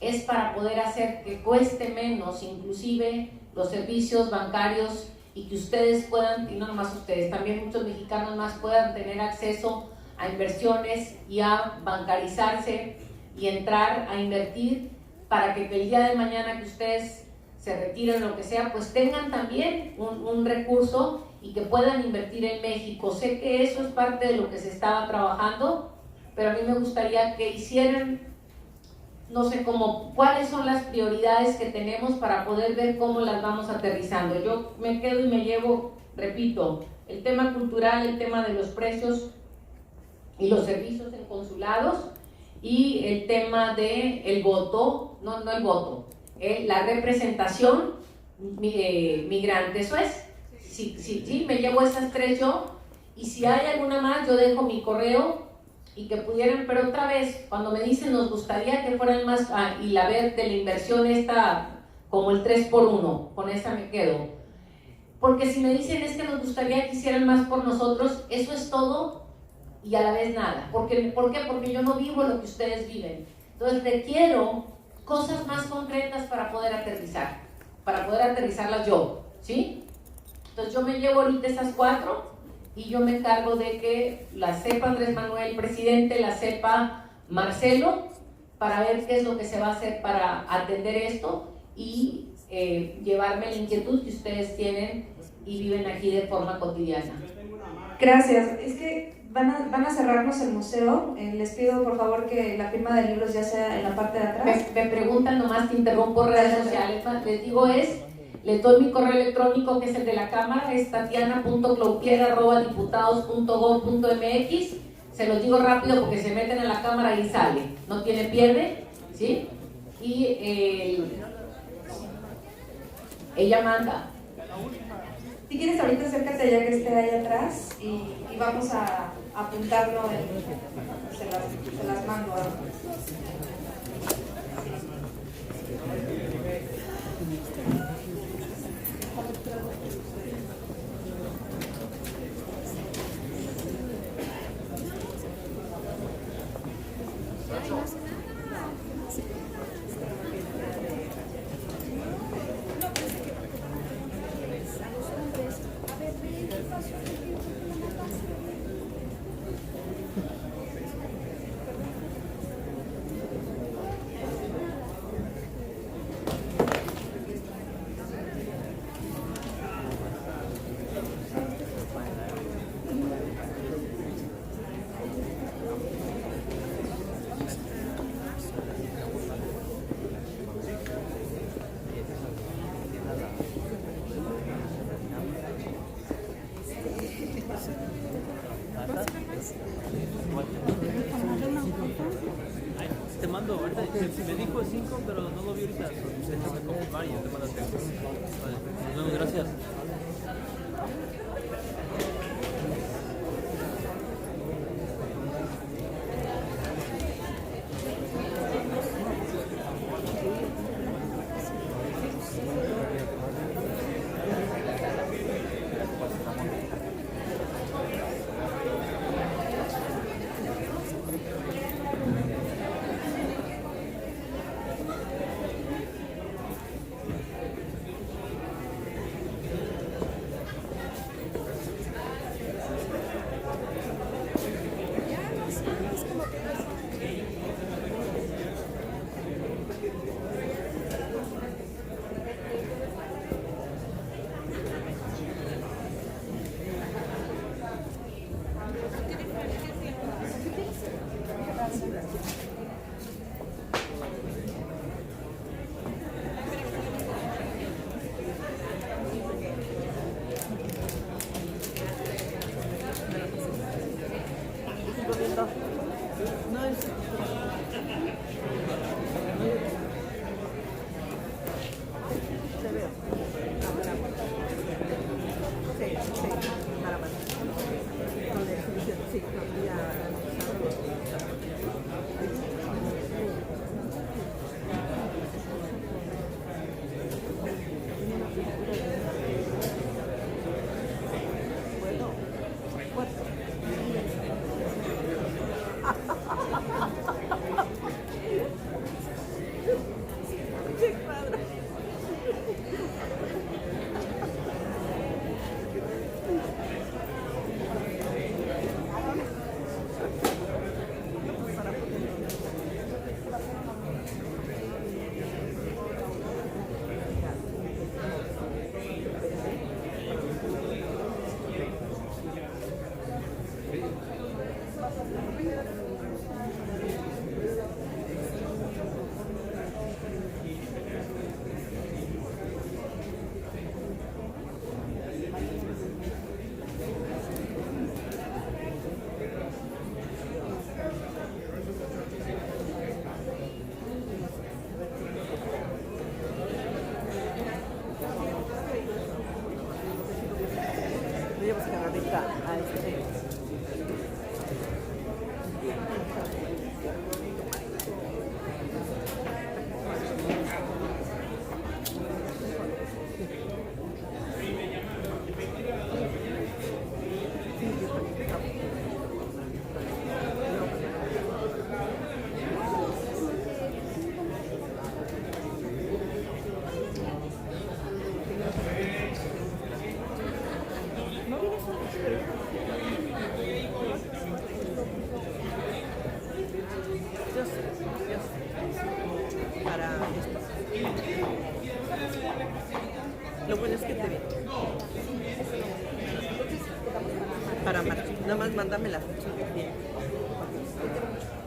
es para poder hacer que cueste menos inclusive los servicios bancarios, y que ustedes puedan, y no nomás ustedes, también muchos mexicanos más puedan tener acceso a inversiones y a bancarizarse y entrar a invertir, para que el día de mañana que ustedes se retiren, lo que sea, pues tengan también un recurso y que puedan invertir en México. Sé que eso es parte de lo que se estaba trabajando, pero a mí me gustaría que hicieran, no sé, como cuáles son las prioridades que tenemos para poder ver cómo las vamos aterrizando. Yo me quedo y me llevo, repito, el tema cultural, el tema de los precios y los servicios en consulados, y el tema del voto, no el voto, la representación migrante. Eso es, sí, me llevo esas 3 yo, y si hay alguna más yo dejo mi correo y que pudieran, pero otra vez, cuando me dicen nos gustaría que fueran más, y la ver de la inversión esta, como el 3x1, con esa me quedo. Porque si me dicen es que nos gustaría que hicieran más por nosotros, eso es todo y a la vez nada. ¿Por qué? Porque yo no vivo lo que ustedes viven. Entonces requiero cosas más concretas para poder aterrizarlas yo, ¿sí? Entonces yo me llevo ahorita esas 4 y yo me encargo de que la sepa Andrés Manuel, presidente, la sepa Marcelo, para ver qué es lo que se va a hacer para atender esto y llevarme la inquietud que ustedes tienen y viven aquí de forma cotidiana. Gracias. Es que van a cerrarnos el museo. Les pido por favor que la firma de libros ya sea en la parte de atrás. Me preguntan, nomás te interrumpo, redes sociales. Les digo les doy mi correo electrónico que es el de la Cámara, es tatiana.cloutier@diputados.gov.mx. Se los digo rápido porque se meten a la Cámara y sale. No tiene pierde, ¿sí? Y ella manda. Si quieres ahorita acércate ya que esté ahí atrás y vamos a apuntarlo, se las mando. Te mando, ahorita me dijo 5, pero no lo vi ahorita. Déjame confirmar y yo te mando el texto. Vale, nos vemos, gracias. a este. Lo bueno es que te vi. Para Marta. Nada más mándame la foto. Bien.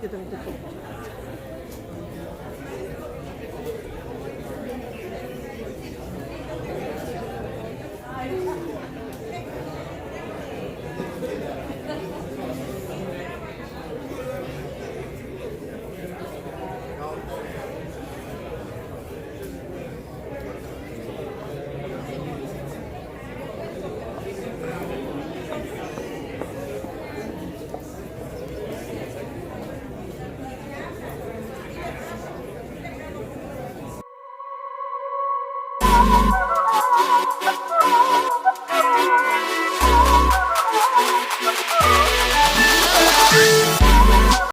Yo también te pongo.